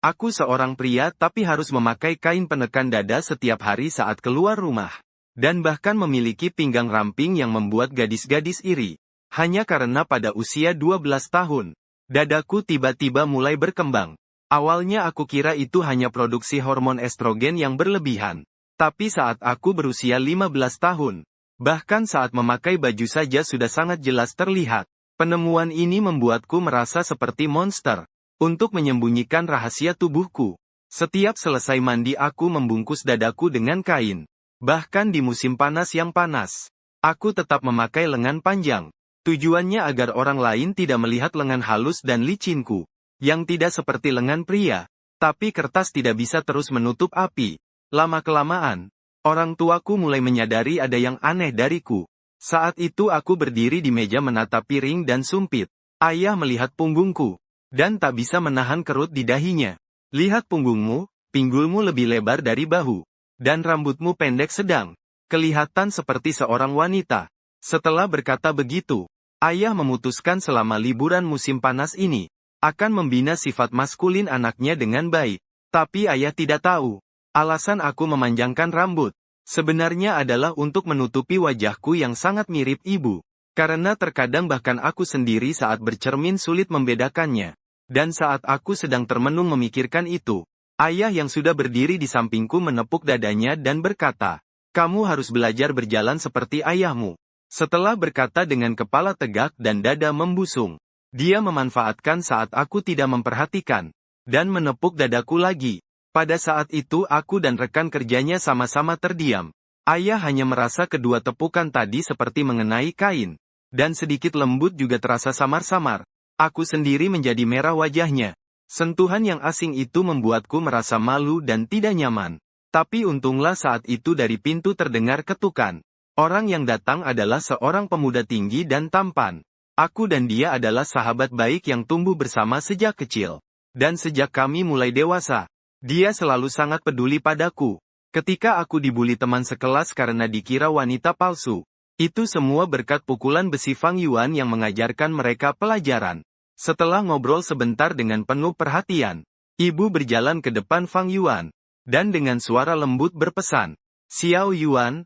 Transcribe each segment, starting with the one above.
Aku seorang pria tapi harus memakai kain penekan dada setiap hari saat keluar rumah. Dan bahkan memiliki pinggang ramping yang membuat gadis-gadis iri. Hanya karena pada usia 12 tahun, dadaku tiba-tiba mulai berkembang. Awalnya aku kira itu hanya produksi hormon estrogen yang berlebihan. Tapi saat aku berusia 15 tahun, bahkan saat memakai baju saja sudah sangat jelas terlihat. Penemuan ini membuatku merasa seperti monster. Untuk menyembunyikan rahasia tubuhku, setiap selesai mandi aku membungkus dadaku dengan kain. Bahkan di musim panas yang panas, aku tetap memakai lengan panjang. Tujuannya agar orang lain tidak melihat lengan halus dan licinku, yang tidak seperti lengan pria. Tapi kertas tidak bisa terus menutup api. Lama-kelamaan, orang tuaku mulai menyadari ada yang aneh dariku. Saat itu aku berdiri di meja menata piring dan sumpit. Ayah melihat punggungku, dan tak bisa menahan kerut di dahinya. Lihat punggungmu, pinggulmu lebih lebar dari bahu. Dan rambutmu pendek sedang. Kelihatan seperti seorang wanita. Setelah berkata begitu, ayah memutuskan selama liburan musim panas ini, akan membina sifat maskulin anaknya dengan baik. Tapi ayah tidak tahu. Alasan aku memanjangkan rambut, sebenarnya adalah untuk menutupi wajahku yang sangat mirip ibu. Karena terkadang bahkan aku sendiri saat bercermin sulit membedakannya. Dan saat aku sedang termenung memikirkan itu, ayah yang sudah berdiri di sampingku menepuk dadanya dan berkata, "Kamu harus belajar berjalan seperti ayahmu." Setelah berkata dengan kepala tegak dan dada membusung, dia memanfaatkan saat aku tidak memperhatikan, dan menepuk dadaku lagi. Pada saat itu aku dan rekan kerjanya sama-sama terdiam. Ayah hanya merasa kedua tepukan tadi seperti mengenai kain, dan sedikit lembut juga terasa samar-samar. Aku sendiri menjadi merah wajahnya. Sentuhan yang asing itu membuatku merasa malu dan tidak nyaman. Tapi untunglah saat itu dari pintu terdengar ketukan. Orang yang datang adalah seorang pemuda tinggi dan tampan. Aku dan dia adalah sahabat baik yang tumbuh bersama sejak kecil. Dan sejak kami mulai dewasa, dia selalu sangat peduli padaku. Ketika aku dibully teman sekelas karena dikira wanita palsu, itu semua berkat pukulan besi Fang Yuan yang mengajarkan mereka pelajaran. Setelah ngobrol sebentar dengan penuh perhatian, ibu berjalan ke depan Fang Yuan, dan dengan suara lembut berpesan, "Xiao Yuan,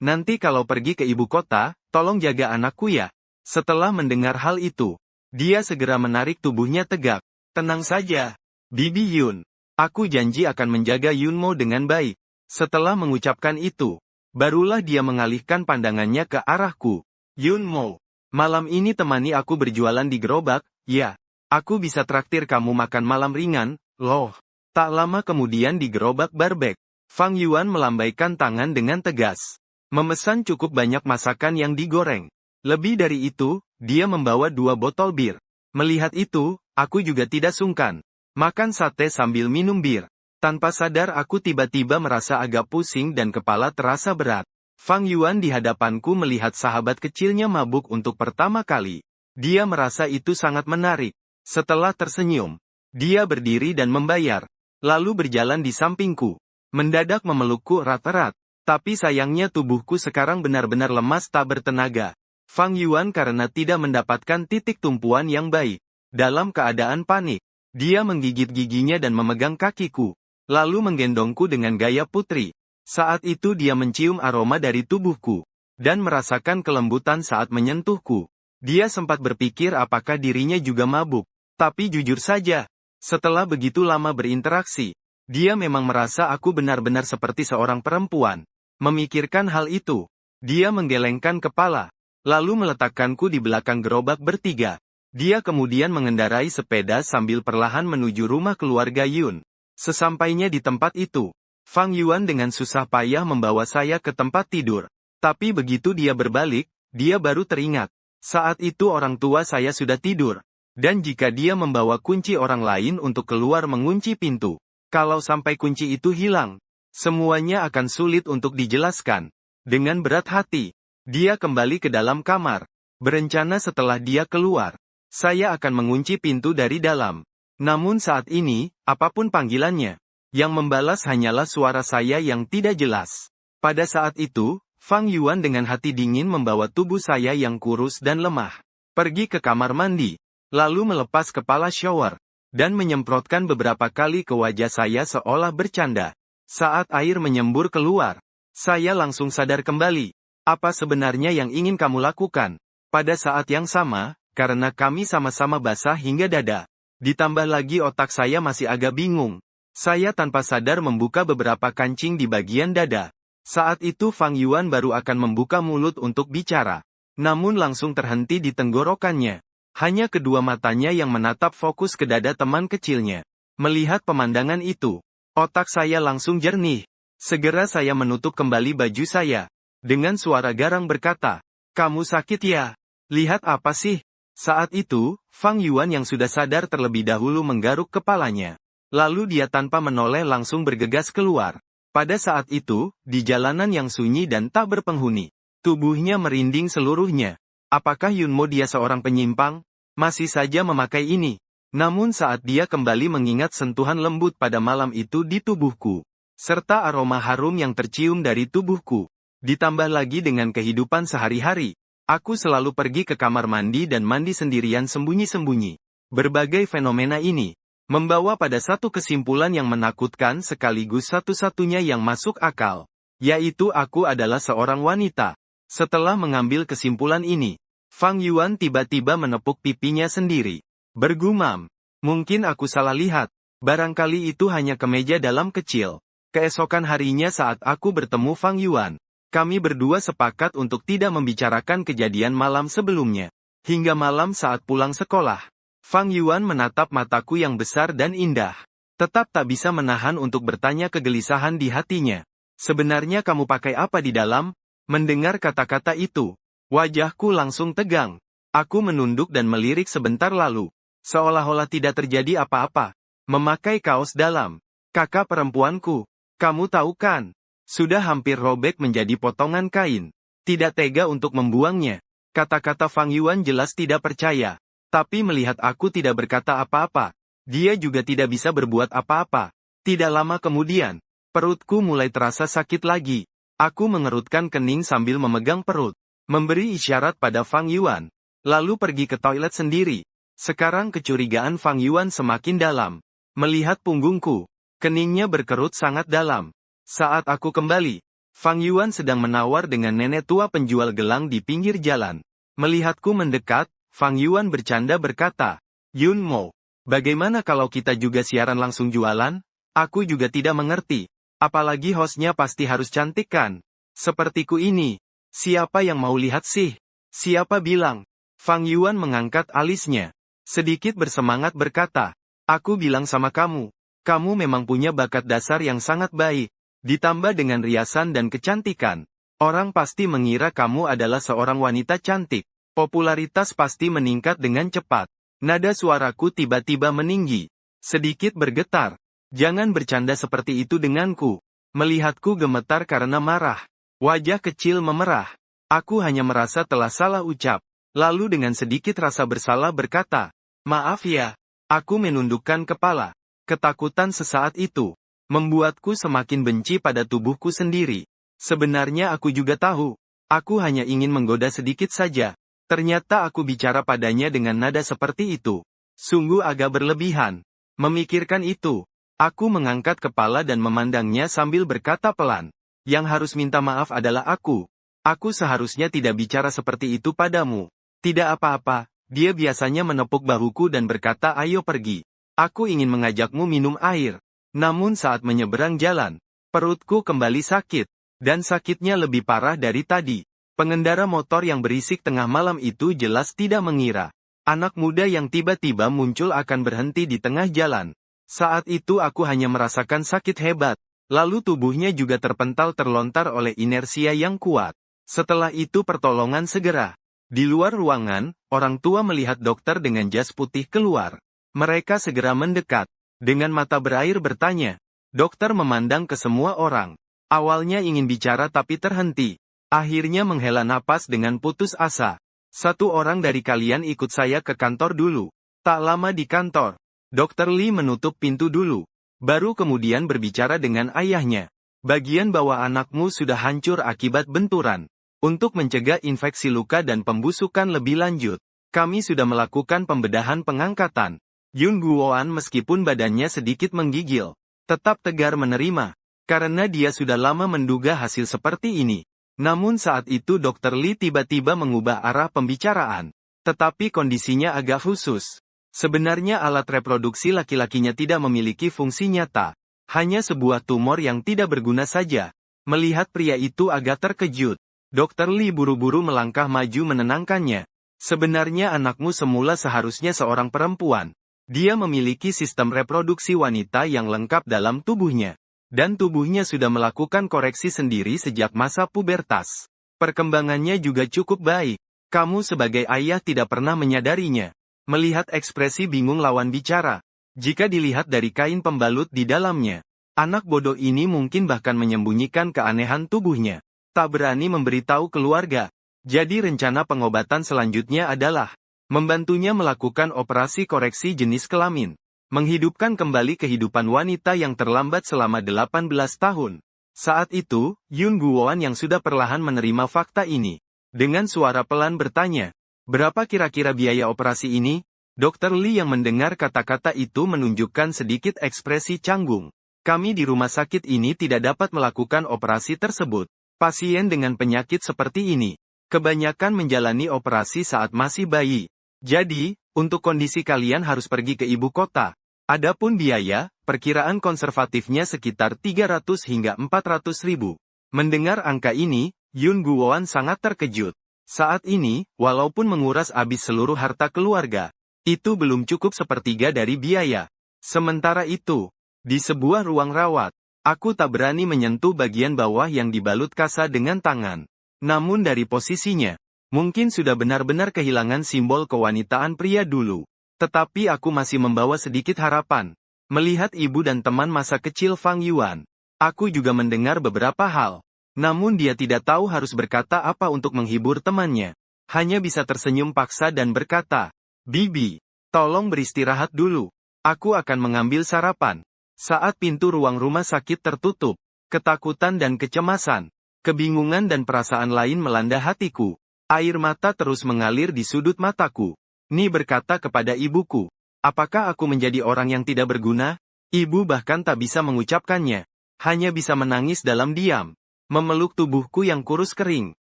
nanti kalau pergi ke ibu kota, tolong jaga anakku ya." Setelah mendengar hal itu, dia segera menarik tubuhnya tegak. "Tenang saja, Bibi Yun. Aku janji akan menjaga Yunmo dengan baik." Setelah mengucapkan itu, barulah dia mengalihkan pandangannya ke arahku. "Yunmo, malam ini temani aku berjualan di gerobak, ya. Aku bisa traktir kamu makan malam ringan, loh." Tak lama kemudian di gerobak barbek, Fang Yuan melambaikan tangan dengan tegas. Memesan cukup banyak masakan yang digoreng. Lebih dari itu, dia membawa 2 botol bir. Melihat itu, aku juga tidak sungkan. Makan sate sambil minum bir. Tanpa sadar aku tiba-tiba merasa agak pusing dan kepala terasa berat. Fang Yuan di hadapanku melihat sahabat kecilnya mabuk untuk pertama kali. Dia merasa itu sangat menarik. Setelah tersenyum, dia berdiri dan membayar. Lalu berjalan di sampingku. Mendadak memelukku erat-erat. Tapi sayangnya tubuhku sekarang benar-benar lemas tak bertenaga. Fang Yuan karena tidak mendapatkan titik tumpuan yang baik. Dalam keadaan panik, dia menggigit giginya dan memegang kakiku. Lalu menggendongku dengan gaya putri. Saat itu dia mencium aroma dari tubuhku, dan merasakan kelembutan saat menyentuhku. Dia sempat berpikir apakah dirinya juga mabuk. Tapi jujur saja, setelah begitu lama berinteraksi, dia memang merasa aku benar-benar seperti seorang perempuan. Memikirkan hal itu, dia menggelengkan kepala, lalu meletakkanku di belakang gerobak bertiga. Dia kemudian mengendarai sepeda sambil perlahan menuju rumah keluarga Yun. Sesampainya di tempat itu, Fang Yuan dengan susah payah membawa saya ke tempat tidur. Tapi begitu dia berbalik, dia baru teringat. Saat itu orang tua saya sudah tidur. Dan jika dia membawa kunci orang lain untuk keluar mengunci pintu, kalau sampai kunci itu hilang, semuanya akan sulit untuk dijelaskan. Dengan berat hati, dia kembali ke dalam kamar. Berencana setelah dia keluar, saya akan mengunci pintu dari dalam. Namun saat ini, apapun panggilannya, yang membalas hanyalah suara saya yang tidak jelas. Pada saat itu, Fang Yuan dengan hati dingin membawa tubuh saya yang kurus dan lemah pergi ke kamar mandi, lalu melepas kepala shower. dan menyemprotkan beberapa kali ke wajah saya seolah bercanda. Saat air menyembur keluar, saya langsung sadar kembali. Apa sebenarnya yang ingin kamu lakukan? Pada saat yang sama, karena kami sama-sama basah hingga dada. Ditambah lagi otak saya masih agak bingung. Saya tanpa sadar membuka beberapa kancing di bagian dada. Saat itu Fang Yuan baru akan membuka mulut untuk bicara. Namun langsung terhenti di tenggorokannya. Hanya kedua matanya yang menatap fokus ke dada teman kecilnya. Melihat pemandangan itu, otak saya langsung jernih. Segera saya menutup kembali baju saya. Dengan suara garang berkata, "Kamu sakit ya? Lihat apa sih?" Saat itu, Fang Yuan yang sudah sadar terlebih dahulu menggaruk kepalanya. Lalu dia tanpa menoleh langsung bergegas keluar. Pada saat itu, di jalanan yang sunyi dan tak berpenghuni, tubuhnya merinding seluruhnya. Apakah Yunmo dia seorang penyimpang? Masih saja memakai ini. Namun saat dia kembali mengingat sentuhan lembut pada malam itu di tubuhku, serta aroma harum yang tercium dari tubuhku, ditambah lagi dengan kehidupan sehari-hari, aku selalu pergi ke kamar mandi dan mandi sendirian sembunyi-sembunyi. Berbagai fenomena ini membawa pada satu kesimpulan yang menakutkan sekaligus satu-satunya yang masuk akal, yaitu aku adalah seorang wanita. Setelah mengambil kesimpulan ini, Fang Yuan tiba-tiba menepuk pipinya sendiri. Bergumam, "Mungkin aku salah lihat. Barangkali itu hanya kemeja dalam kecil." Keesokan harinya saat aku bertemu Fang Yuan, kami berdua sepakat untuk tidak membicarakan kejadian malam sebelumnya. Hingga malam saat pulang sekolah, Fang Yuan menatap mataku yang besar dan indah. Tetap tak bisa menahan untuk bertanya kegelisahan di hatinya. "Sebenarnya kamu pakai apa di dalam?" Mendengar kata-kata itu, wajahku langsung tegang. Aku menunduk dan melirik sebentar lalu, seolah-olah tidak terjadi apa-apa. "Memakai kaos dalam. Kakak perempuanku. Kamu tahu kan? Sudah hampir robek menjadi potongan kain. Tidak tega untuk membuangnya." Kata-kata Fang Yuan jelas tidak percaya. Tapi melihat aku tidak berkata apa-apa, dia juga tidak bisa berbuat apa-apa. Tidak lama kemudian, perutku mulai terasa sakit lagi. Aku mengerutkan kening sambil memegang perut, memberi isyarat pada Fang Yuan, lalu pergi ke toilet sendiri. Sekarang kecurigaan Fang Yuan semakin dalam. Melihat punggungku, keningnya berkerut sangat dalam. Saat aku kembali, Fang Yuan sedang menawar dengan nenek tua penjual gelang di pinggir jalan. Melihatku mendekat, Fang Yuan bercanda berkata, "Yunmo, bagaimana kalau kita juga siaran langsung jualan?" Aku juga tidak mengerti. Apalagi hostnya pasti harus cantik kan? Sepertiku ini. Siapa yang mau lihat sih? Siapa bilang? Fang Yuan mengangkat alisnya. Sedikit bersemangat berkata, "Aku bilang sama kamu. Kamu memang punya bakat dasar yang sangat baik. Ditambah dengan riasan dan kecantikan. Orang pasti mengira kamu adalah seorang wanita cantik. Popularitas pasti meningkat dengan cepat." Nada suaraku tiba-tiba meninggi. Sedikit bergetar. "Jangan bercanda seperti itu denganku." Melihatku gemetar karena marah. Wajah kecil memerah. Aku hanya merasa telah salah ucap. Lalu dengan sedikit rasa bersalah berkata, "Maaf ya." Aku menundukkan kepala. Ketakutan sesaat itu membuatku semakin benci pada tubuhku sendiri. Sebenarnya aku juga tahu. Aku hanya ingin menggoda sedikit saja. Ternyata aku bicara padanya dengan nada seperti itu. Sungguh agak berlebihan. Memikirkan itu, aku mengangkat kepala dan memandangnya sambil berkata pelan, "Yang harus minta maaf adalah aku. Aku seharusnya tidak bicara seperti itu padamu." "Tidak apa-apa." Dia biasanya menepuk bahuku dan berkata, "Ayo pergi. Aku ingin mengajakmu minum air." Namun saat menyeberang jalan, perutku kembali sakit. Dan sakitnya lebih parah dari tadi. Pengendara motor yang berisik tengah malam itu jelas tidak mengira anak muda yang tiba-tiba muncul akan berhenti di tengah jalan. Saat itu aku hanya merasakan sakit hebat, lalu tubuhnya juga terpental terlontar oleh inersia yang kuat. Setelah itu pertolongan segera. Di luar ruangan, orang tua melihat dokter dengan jas putih keluar. Mereka segera mendekat. Dengan mata berair bertanya. Dokter memandang ke semua orang. Awalnya ingin bicara tapi terhenti. Akhirnya menghela napas dengan putus asa. "Satu orang dari kalian ikut saya ke kantor dulu." Tak lama di kantor, Dr. Lee menutup pintu dulu. Baru kemudian berbicara dengan ayahnya. "Bagian bawah anakmu sudah hancur akibat benturan. Untuk mencegah infeksi luka dan pembusukan lebih lanjut, kami sudah melakukan pembedahan pengangkatan. Yun Guoan meskipun badannya sedikit menggigil, tetap tegar menerima, karena dia sudah lama menduga hasil seperti ini. Namun saat itu Dr. Lee tiba-tiba mengubah arah pembicaraan. Tetapi kondisinya agak khusus. Sebenarnya alat reproduksi laki-lakinya tidak memiliki fungsi nyata. Hanya sebuah tumor yang tidak berguna saja. Melihat pria itu agak terkejut. Dr. Lee buru-buru melangkah maju menenangkannya. Sebenarnya anakmu semula seharusnya seorang perempuan. Dia memiliki sistem reproduksi wanita yang lengkap dalam tubuhnya. Dan tubuhnya sudah melakukan koreksi sendiri sejak masa pubertas. Perkembangannya juga cukup baik. Kamu sebagai ayah tidak pernah menyadarinya. Melihat ekspresi bingung lawan bicara. Jika dilihat dari kain pembalut di dalamnya, anak bodoh ini mungkin bahkan menyembunyikan keanehan tubuhnya. Tak berani memberitahu keluarga. Jadi rencana pengobatan selanjutnya adalah membantunya melakukan operasi koreksi jenis kelamin. Menghidupkan kembali kehidupan wanita yang terlambat selama 18 tahun. Saat itu, Yun Guoan yang sudah perlahan menerima fakta ini. Dengan suara pelan bertanya, berapa kira-kira biaya operasi ini? Dr. Lee yang mendengar kata-kata itu menunjukkan sedikit ekspresi canggung. Kami di rumah sakit ini tidak dapat melakukan operasi tersebut. Pasien dengan penyakit seperti ini, kebanyakan menjalani operasi saat masih bayi. Jadi, untuk kondisi kalian harus pergi ke ibu kota. Adapun biaya, perkiraan konservatifnya sekitar 300 hingga 400 ribu. Mendengar angka ini, Yun Guoan sangat terkejut. Saat ini, walaupun menguras habis seluruh harta keluarga, itu belum cukup sepertiga dari biaya. Sementara itu, di sebuah ruang rawat, aku tak berani menyentuh bagian bawah yang dibalut kasa dengan tangan. Namun dari posisinya, mungkin sudah benar-benar kehilangan simbol kewanitaan pria dulu. Tetapi aku masih membawa sedikit harapan. Melihat ibu dan teman masa kecil Fang Yuan, aku juga mendengar beberapa hal. Namun dia tidak tahu harus berkata apa untuk menghibur temannya. Hanya bisa tersenyum paksa dan berkata, "Bibi, tolong beristirahat dulu. Aku akan mengambil sarapan." Saat pintu ruang rumah sakit tertutup, ketakutan dan kecemasan, kebingungan dan perasaan lain melanda hatiku. Air mata terus mengalir di sudut mataku. Ni berkata kepada ibuku, apakah aku menjadi orang yang tidak berguna? Ibu bahkan tak bisa mengucapkannya. Hanya bisa menangis dalam diam. Memeluk tubuhku yang kurus kering.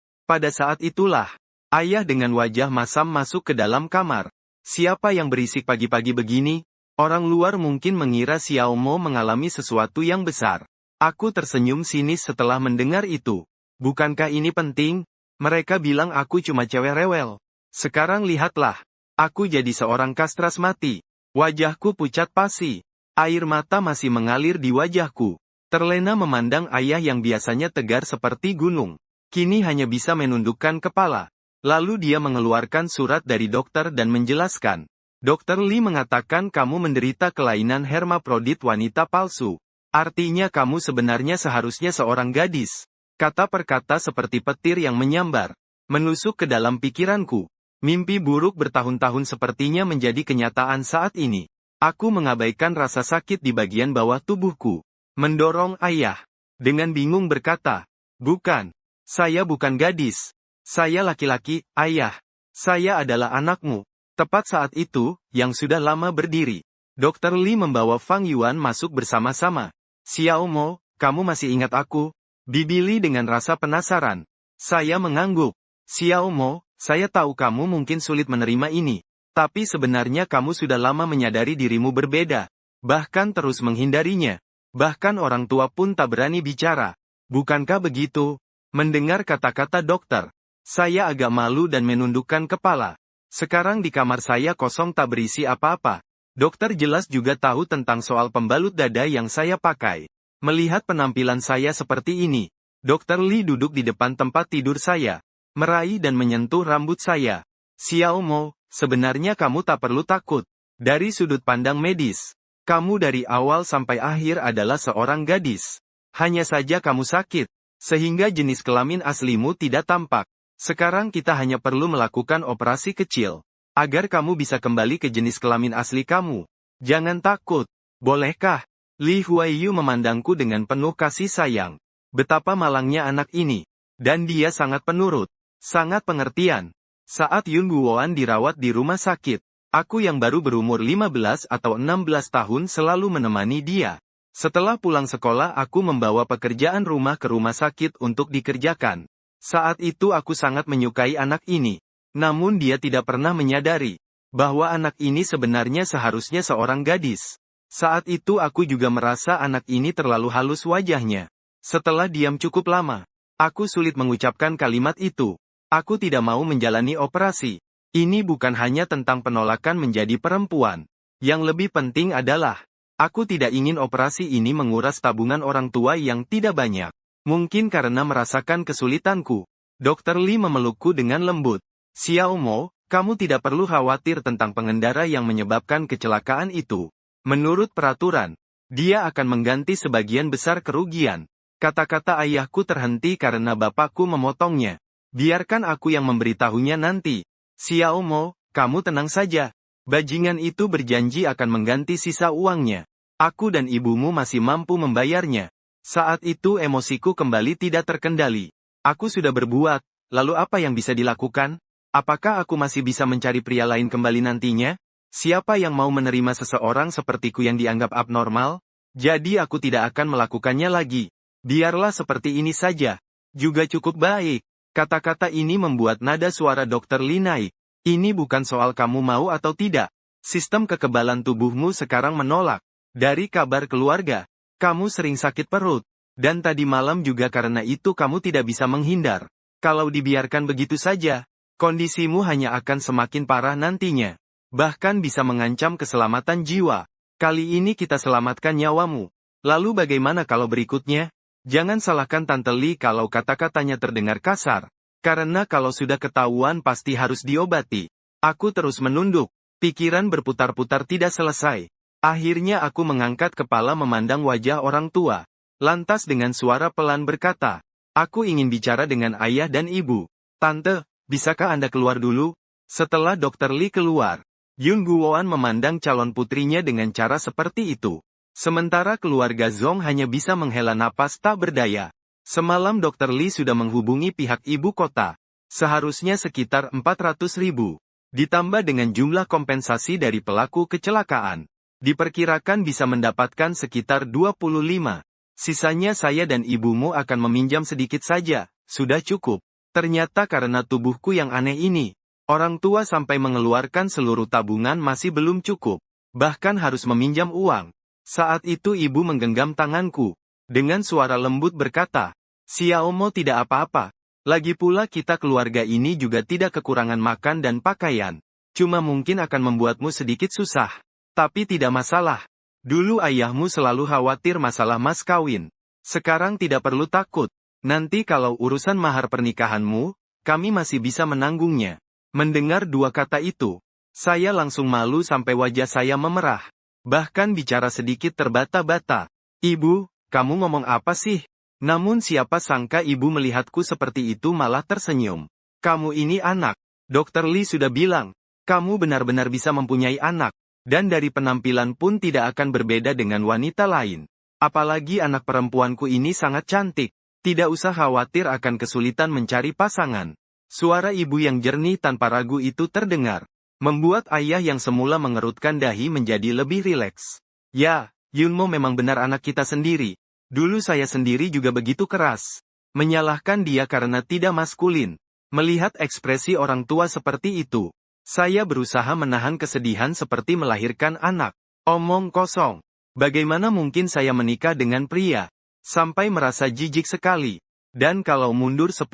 Pada saat itulah, ayah dengan wajah masam masuk ke dalam kamar. Siapa yang berisik pagi-pagi begini? Orang luar mungkin mengira Xiao Mo mengalami sesuatu yang besar. Aku tersenyum sinis setelah mendengar itu. Bukankah ini penting? Mereka bilang aku cuma cewek rewel. Sekarang lihatlah. Aku jadi seorang kastras mati. Wajahku pucat pasi. Air mata masih mengalir di wajahku. Terlena memandang ayah yang biasanya tegar seperti gunung. Kini hanya bisa menundukkan kepala. Lalu dia mengeluarkan surat dari dokter dan menjelaskan. Dr. Lee mengatakan kamu menderita kelainan hermaprodit wanita palsu. Artinya kamu sebenarnya seharusnya seorang gadis. Kata per kata seperti petir yang menyambar. Menusuk ke dalam pikiranku. Mimpi buruk bertahun-tahun sepertinya menjadi kenyataan saat ini. Aku mengabaikan rasa sakit di bagian bawah tubuhku. Mendorong ayah. Dengan bingung berkata, bukan. Saya bukan gadis. Saya laki-laki, ayah. Saya adalah anakmu. Tepat saat itu, yang sudah lama berdiri. Dr. Lee membawa Fang Yuan masuk bersama-sama. Xiao Mo, kamu masih ingat aku? Bibi Lee dengan rasa penasaran. Saya mengangguk. Xiao Mo, saya tahu kamu mungkin sulit menerima ini. Tapi sebenarnya kamu sudah lama menyadari dirimu berbeda. Bahkan terus menghindarinya. Bahkan orang tua pun tak berani bicara. Bukankah begitu? Mendengar kata-kata dokter, saya agak malu dan menundukkan kepala. Sekarang di kamar saya kosong tak berisi apa-apa. Dokter jelas juga tahu tentang soal pembalut dada yang saya pakai. Melihat penampilan saya seperti ini, Dr. Lee duduk di depan tempat tidur saya, meraih dan menyentuh rambut saya. Xiao Mo, sebenarnya kamu tak perlu takut. Dari sudut pandang medis, kamu dari awal sampai akhir adalah seorang gadis. Hanya saja kamu sakit, sehingga jenis kelamin aslimu tidak tampak. Sekarang kita hanya perlu melakukan operasi kecil, agar kamu bisa kembali ke jenis kelamin asli kamu. Jangan takut, bolehkah? Li Huaiyu memandangku dengan penuh kasih sayang. Betapa malangnya anak ini. Dan dia sangat penurut. Sangat pengertian. Saat Yun Guoan dirawat di rumah sakit, Aku yang baru berumur 15 atau 16 tahun selalu menemani dia. Setelah pulang sekolah aku membawa pekerjaan rumah ke rumah sakit untuk dikerjakan. Saat itu aku sangat menyukai anak ini. Namun dia tidak pernah menyadari bahwa anak ini sebenarnya seharusnya seorang gadis. Saat itu aku juga merasa anak ini terlalu halus wajahnya. Setelah diam cukup lama, aku sulit mengucapkan kalimat itu. Aku tidak mau menjalani operasi. Ini bukan hanya tentang penolakan menjadi perempuan. Yang lebih penting adalah, aku tidak ingin operasi ini menguras tabungan orang tua yang tidak banyak. Mungkin karena merasakan kesulitanku. Dr. Lee memelukku dengan lembut. Xiao Mo, kamu tidak perlu khawatir tentang pengendara yang menyebabkan kecelakaan itu. Menurut peraturan, dia akan mengganti sebagian besar kerugian. Kata-kata ayahku terhenti karena bapakku memotongnya. Biarkan aku yang memberitahunya nanti. Xiao Mo, kamu tenang saja. Bajingan itu berjanji akan mengganti sisa uangnya. Aku dan ibumu masih mampu membayarnya. Saat itu emosiku kembali tidak terkendali. Aku sudah berbuat, lalu apa yang bisa dilakukan? Apakah aku masih bisa mencari pria lain kembali nantinya? Siapa yang mau menerima seseorang sepertiku yang dianggap abnormal? Jadi aku tidak akan melakukannya lagi. Biarlah seperti ini saja. Juga cukup baik. Kata-kata ini membuat nada suara Dr. Lee naik. Ini bukan soal kamu mau atau tidak. Sistem kekebalan tubuhmu sekarang menolak. Dari kabar keluarga, kamu sering sakit perut. Dan tadi malam juga karena itu kamu tidak bisa menghindar. Kalau dibiarkan begitu saja, kondisimu hanya akan semakin parah nantinya. Bahkan bisa mengancam keselamatan jiwa. Kali ini kita selamatkan nyawamu. Lalu bagaimana kalau berikutnya? Jangan salahkan Tante Lee kalau kata-katanya terdengar kasar. Karena kalau sudah ketahuan pasti harus diobati. Aku terus menunduk. Pikiran berputar-putar tidak selesai. Akhirnya aku mengangkat kepala memandang wajah orang tua. Lantas dengan suara pelan berkata, aku ingin bicara dengan ayah dan ibu. Tante, bisakah Anda keluar dulu? Setelah Dr. Lee keluar, Yun Guoan memandang calon putrinya dengan cara seperti itu. Sementara keluarga Zhong hanya bisa menghela napas tak berdaya. Semalam Dr. Lee sudah menghubungi pihak ibu kota. Seharusnya sekitar 400.000. Ditambah dengan jumlah kompensasi dari pelaku kecelakaan. Diperkirakan bisa mendapatkan sekitar 25. Sisanya saya dan ibumu akan meminjam sedikit saja, sudah cukup. Ternyata karena tubuhku yang aneh ini, orang tua sampai mengeluarkan seluruh tabungan masih belum cukup. Bahkan harus meminjam uang. Saat itu ibu menggenggam tanganku. Dengan suara lembut berkata, Xiao Mo tidak apa-apa. Lagi pula kita keluarga ini juga tidak kekurangan makan dan pakaian. Cuma mungkin akan membuatmu sedikit susah. Tapi tidak masalah. Dulu ayahmu selalu khawatir masalah mas kawin. Sekarang tidak perlu takut. Nanti kalau urusan mahar pernikahanmu, kami masih bisa menanggungnya. Mendengar dua kata itu, saya langsung malu sampai wajah saya memerah. Bahkan bicara sedikit terbata-bata. Ibu, kamu ngomong apa sih? Namun siapa sangka ibu melihatku seperti itu malah tersenyum. Kamu ini anak. Dr. Lee sudah bilang, kamu benar-benar bisa mempunyai anak. Dan dari penampilan pun tidak akan berbeda dengan wanita lain. Apalagi anak perempuanku ini sangat cantik. Tidak usah khawatir akan kesulitan mencari pasangan. Suara ibu yang jernih tanpa ragu itu terdengar. Membuat ayah yang semula mengerutkan dahi menjadi lebih rileks. Ya, Yunmo memang benar anak kita sendiri. Dulu saya sendiri juga begitu keras. Menyalahkan dia karena tidak maskulin. Melihat ekspresi orang tua seperti itu, saya berusaha menahan kesedihan seperti melahirkan anak. Omong kosong. Bagaimana mungkin saya menikah dengan pria? Sampai merasa jijik sekali. Dan kalau mundur 10.000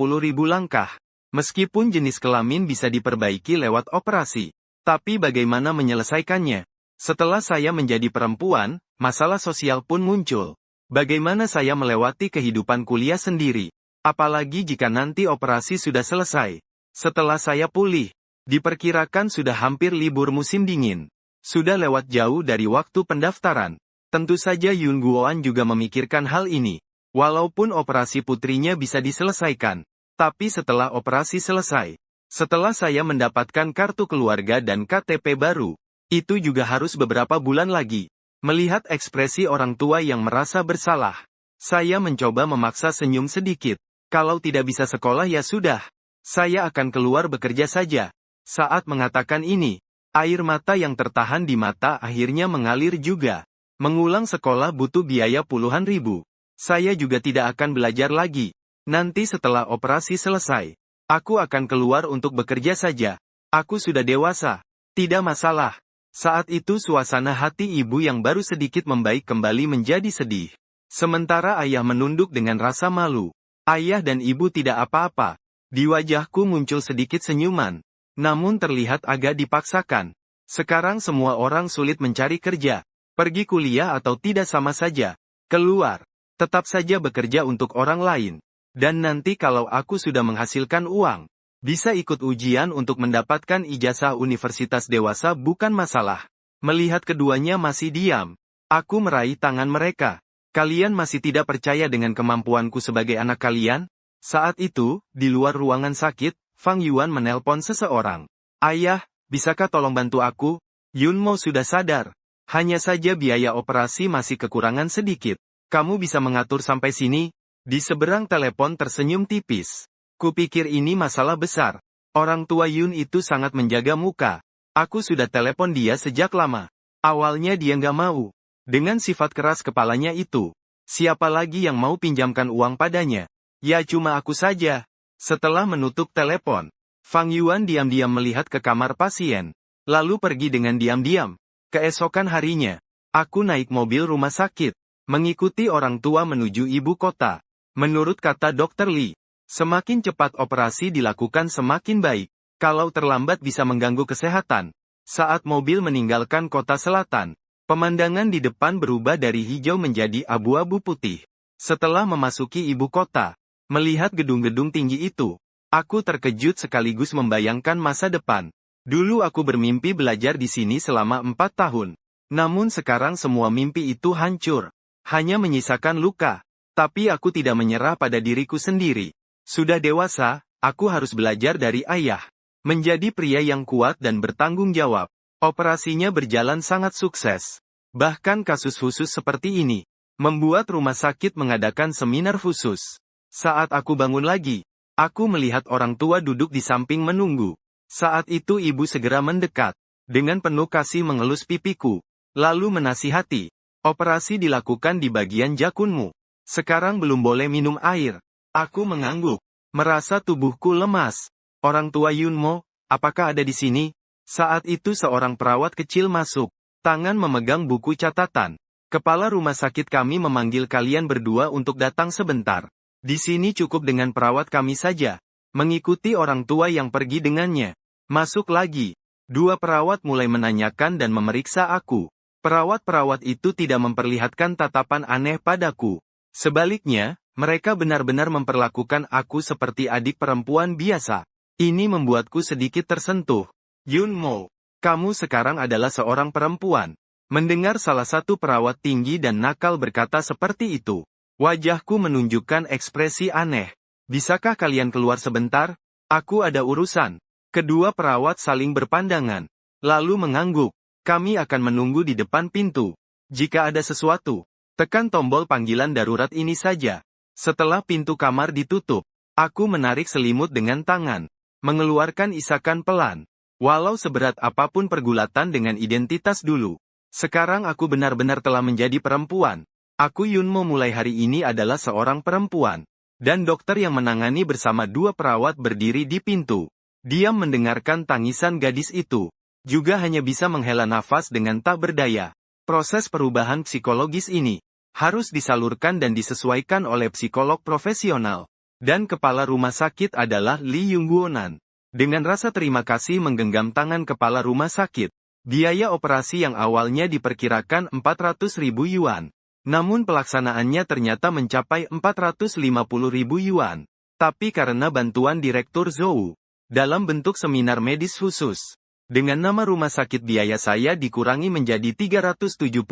langkah. Meskipun jenis kelamin bisa diperbaiki lewat operasi, tapi bagaimana menyelesaikannya? Setelah saya menjadi perempuan, masalah sosial pun muncul. Bagaimana saya melewati kehidupan kuliah sendiri? Apalagi jika nanti operasi sudah selesai. Setelah saya pulih, diperkirakan sudah hampir libur musim dingin. Sudah lewat jauh dari waktu pendaftaran. Tentu saja Yun Guoan juga memikirkan hal ini. Walaupun operasi putrinya bisa diselesaikan. Tapi setelah operasi selesai, setelah saya mendapatkan kartu keluarga dan KTP baru, itu juga harus beberapa bulan lagi. Melihat ekspresi orang tua yang merasa bersalah, saya mencoba memaksa senyum sedikit. Kalau tidak bisa sekolah ya sudah, saya akan keluar bekerja saja. Saat mengatakan ini, Air mata yang tertahan di mata akhirnya mengalir juga. Mengulang sekolah butuh biaya puluhan ribu. Saya juga tidak akan belajar lagi. Nanti setelah operasi selesai, aku akan keluar untuk bekerja saja. Aku sudah dewasa. Tidak masalah. Saat itu suasana hati ibu yang baru sedikit membaik kembali menjadi sedih. Sementara ayah menunduk dengan rasa malu. Ayah dan ibu tidak apa-apa. Di wajahku muncul sedikit senyuman. Namun terlihat agak dipaksakan. Sekarang semua orang sulit mencari kerja. Pergi kuliah atau tidak sama saja. Keluar. Tetap saja bekerja untuk orang lain. Dan nanti kalau aku sudah menghasilkan uang, bisa ikut ujian untuk mendapatkan ijazah universitas dewasa bukan masalah. Melihat keduanya masih diam, aku meraih tangan mereka. Kalian masih tidak percaya dengan kemampuanku sebagai anak kalian? Saat itu, di luar ruangan sakit, Fang Yuan menelpon seseorang. Ayah, bisakah tolong bantu aku? Yunmo sudah sadar. Hanya saja biaya operasi masih kekurangan sedikit. Kamu bisa mengatur sampai sini? Di seberang telepon tersenyum tipis. Kupikir ini masalah besar. Orang tua Yun itu sangat menjaga muka. Aku sudah telepon dia sejak lama. Awalnya dia nggak mau. Dengan sifat keras kepalanya itu, siapa lagi yang mau pinjamkan uang padanya? Ya cuma aku saja. Setelah menutup telepon, Fang Yuan diam-diam melihat ke kamar pasien. Lalu pergi dengan diam-diam. Keesokan harinya, aku naik mobil rumah sakit, mengikuti orang tua menuju ibu kota. Menurut kata Dr. Lee, semakin cepat operasi dilakukan semakin baik. Kalau terlambat bisa mengganggu kesehatan. Saat mobil meninggalkan kota selatan, pemandangan di depan berubah dari hijau menjadi abu-abu putih. Setelah memasuki ibu kota, melihat gedung-gedung tinggi itu, aku terkejut sekaligus membayangkan masa depan. Dulu aku bermimpi belajar di sini selama 4 tahun. Namun sekarang semua mimpi itu hancur. Hanya menyisakan luka. Tapi aku tidak menyerah pada diriku sendiri. Sudah dewasa, aku harus belajar dari ayah. Menjadi pria yang kuat dan bertanggung jawab. Operasinya berjalan sangat sukses. Bahkan kasus khusus seperti ini, membuat rumah sakit mengadakan seminar khusus. Saat aku bangun lagi, aku melihat orang tua duduk di samping menunggu. Saat itu ibu segera mendekat, dengan penuh kasih mengelus pipiku, lalu menasihati, operasi dilakukan di bagian jakunmu. Sekarang belum boleh minum air. Aku mengangguk, merasa tubuhku lemas. Orang tua Yunmo, apakah ada di sini? Saat itu seorang perawat kecil masuk, tangan memegang buku catatan. Kepala rumah sakit kami memanggil kalian berdua untuk datang sebentar. Di sini cukup dengan perawat kami saja. Mengikuti orang tua yang pergi dengannya. Masuk lagi. Dua perawat mulai menanyakan dan memeriksa aku. Perawat-perawat itu tidak memperlihatkan tatapan aneh padaku. Sebaliknya, mereka benar-benar memperlakukan aku seperti adik perempuan biasa. Ini membuatku sedikit tersentuh. Yunmo, kamu sekarang adalah seorang perempuan. Mendengar salah satu perawat tinggi dan nakal berkata seperti itu, wajahku menunjukkan ekspresi aneh. Bisakah kalian keluar sebentar? Aku ada urusan. Kedua perawat saling berpandangan, lalu mengangguk. Kami akan menunggu di depan pintu. Jika ada sesuatu, tekan tombol panggilan darurat ini saja. Setelah pintu kamar ditutup, aku menarik selimut dengan tangan, mengeluarkan isakan pelan. Walau seberat apapun pergulatan dengan identitas dulu, sekarang aku benar-benar telah menjadi perempuan. Aku Yunmo mulai hari ini adalah seorang perempuan. Dan dokter yang menangani bersama dua perawat berdiri di pintu. Diam mendengarkan tangisan gadis itu. Juga hanya bisa menghela nafas dengan tak berdaya. Proses perubahan psikologis ini harus disalurkan dan disesuaikan oleh psikolog profesional. Dan kepala rumah sakit adalah Lee Yungguonan. Dengan rasa terima kasih menggenggam tangan kepala rumah sakit. Biaya operasi yang awalnya diperkirakan 400.000 yuan. Namun pelaksanaannya ternyata mencapai 450.000 yuan. Tapi karena bantuan Direktur Zhou, dalam bentuk seminar medis khusus, dengan nama rumah sakit biaya saya dikurangi menjadi 370.000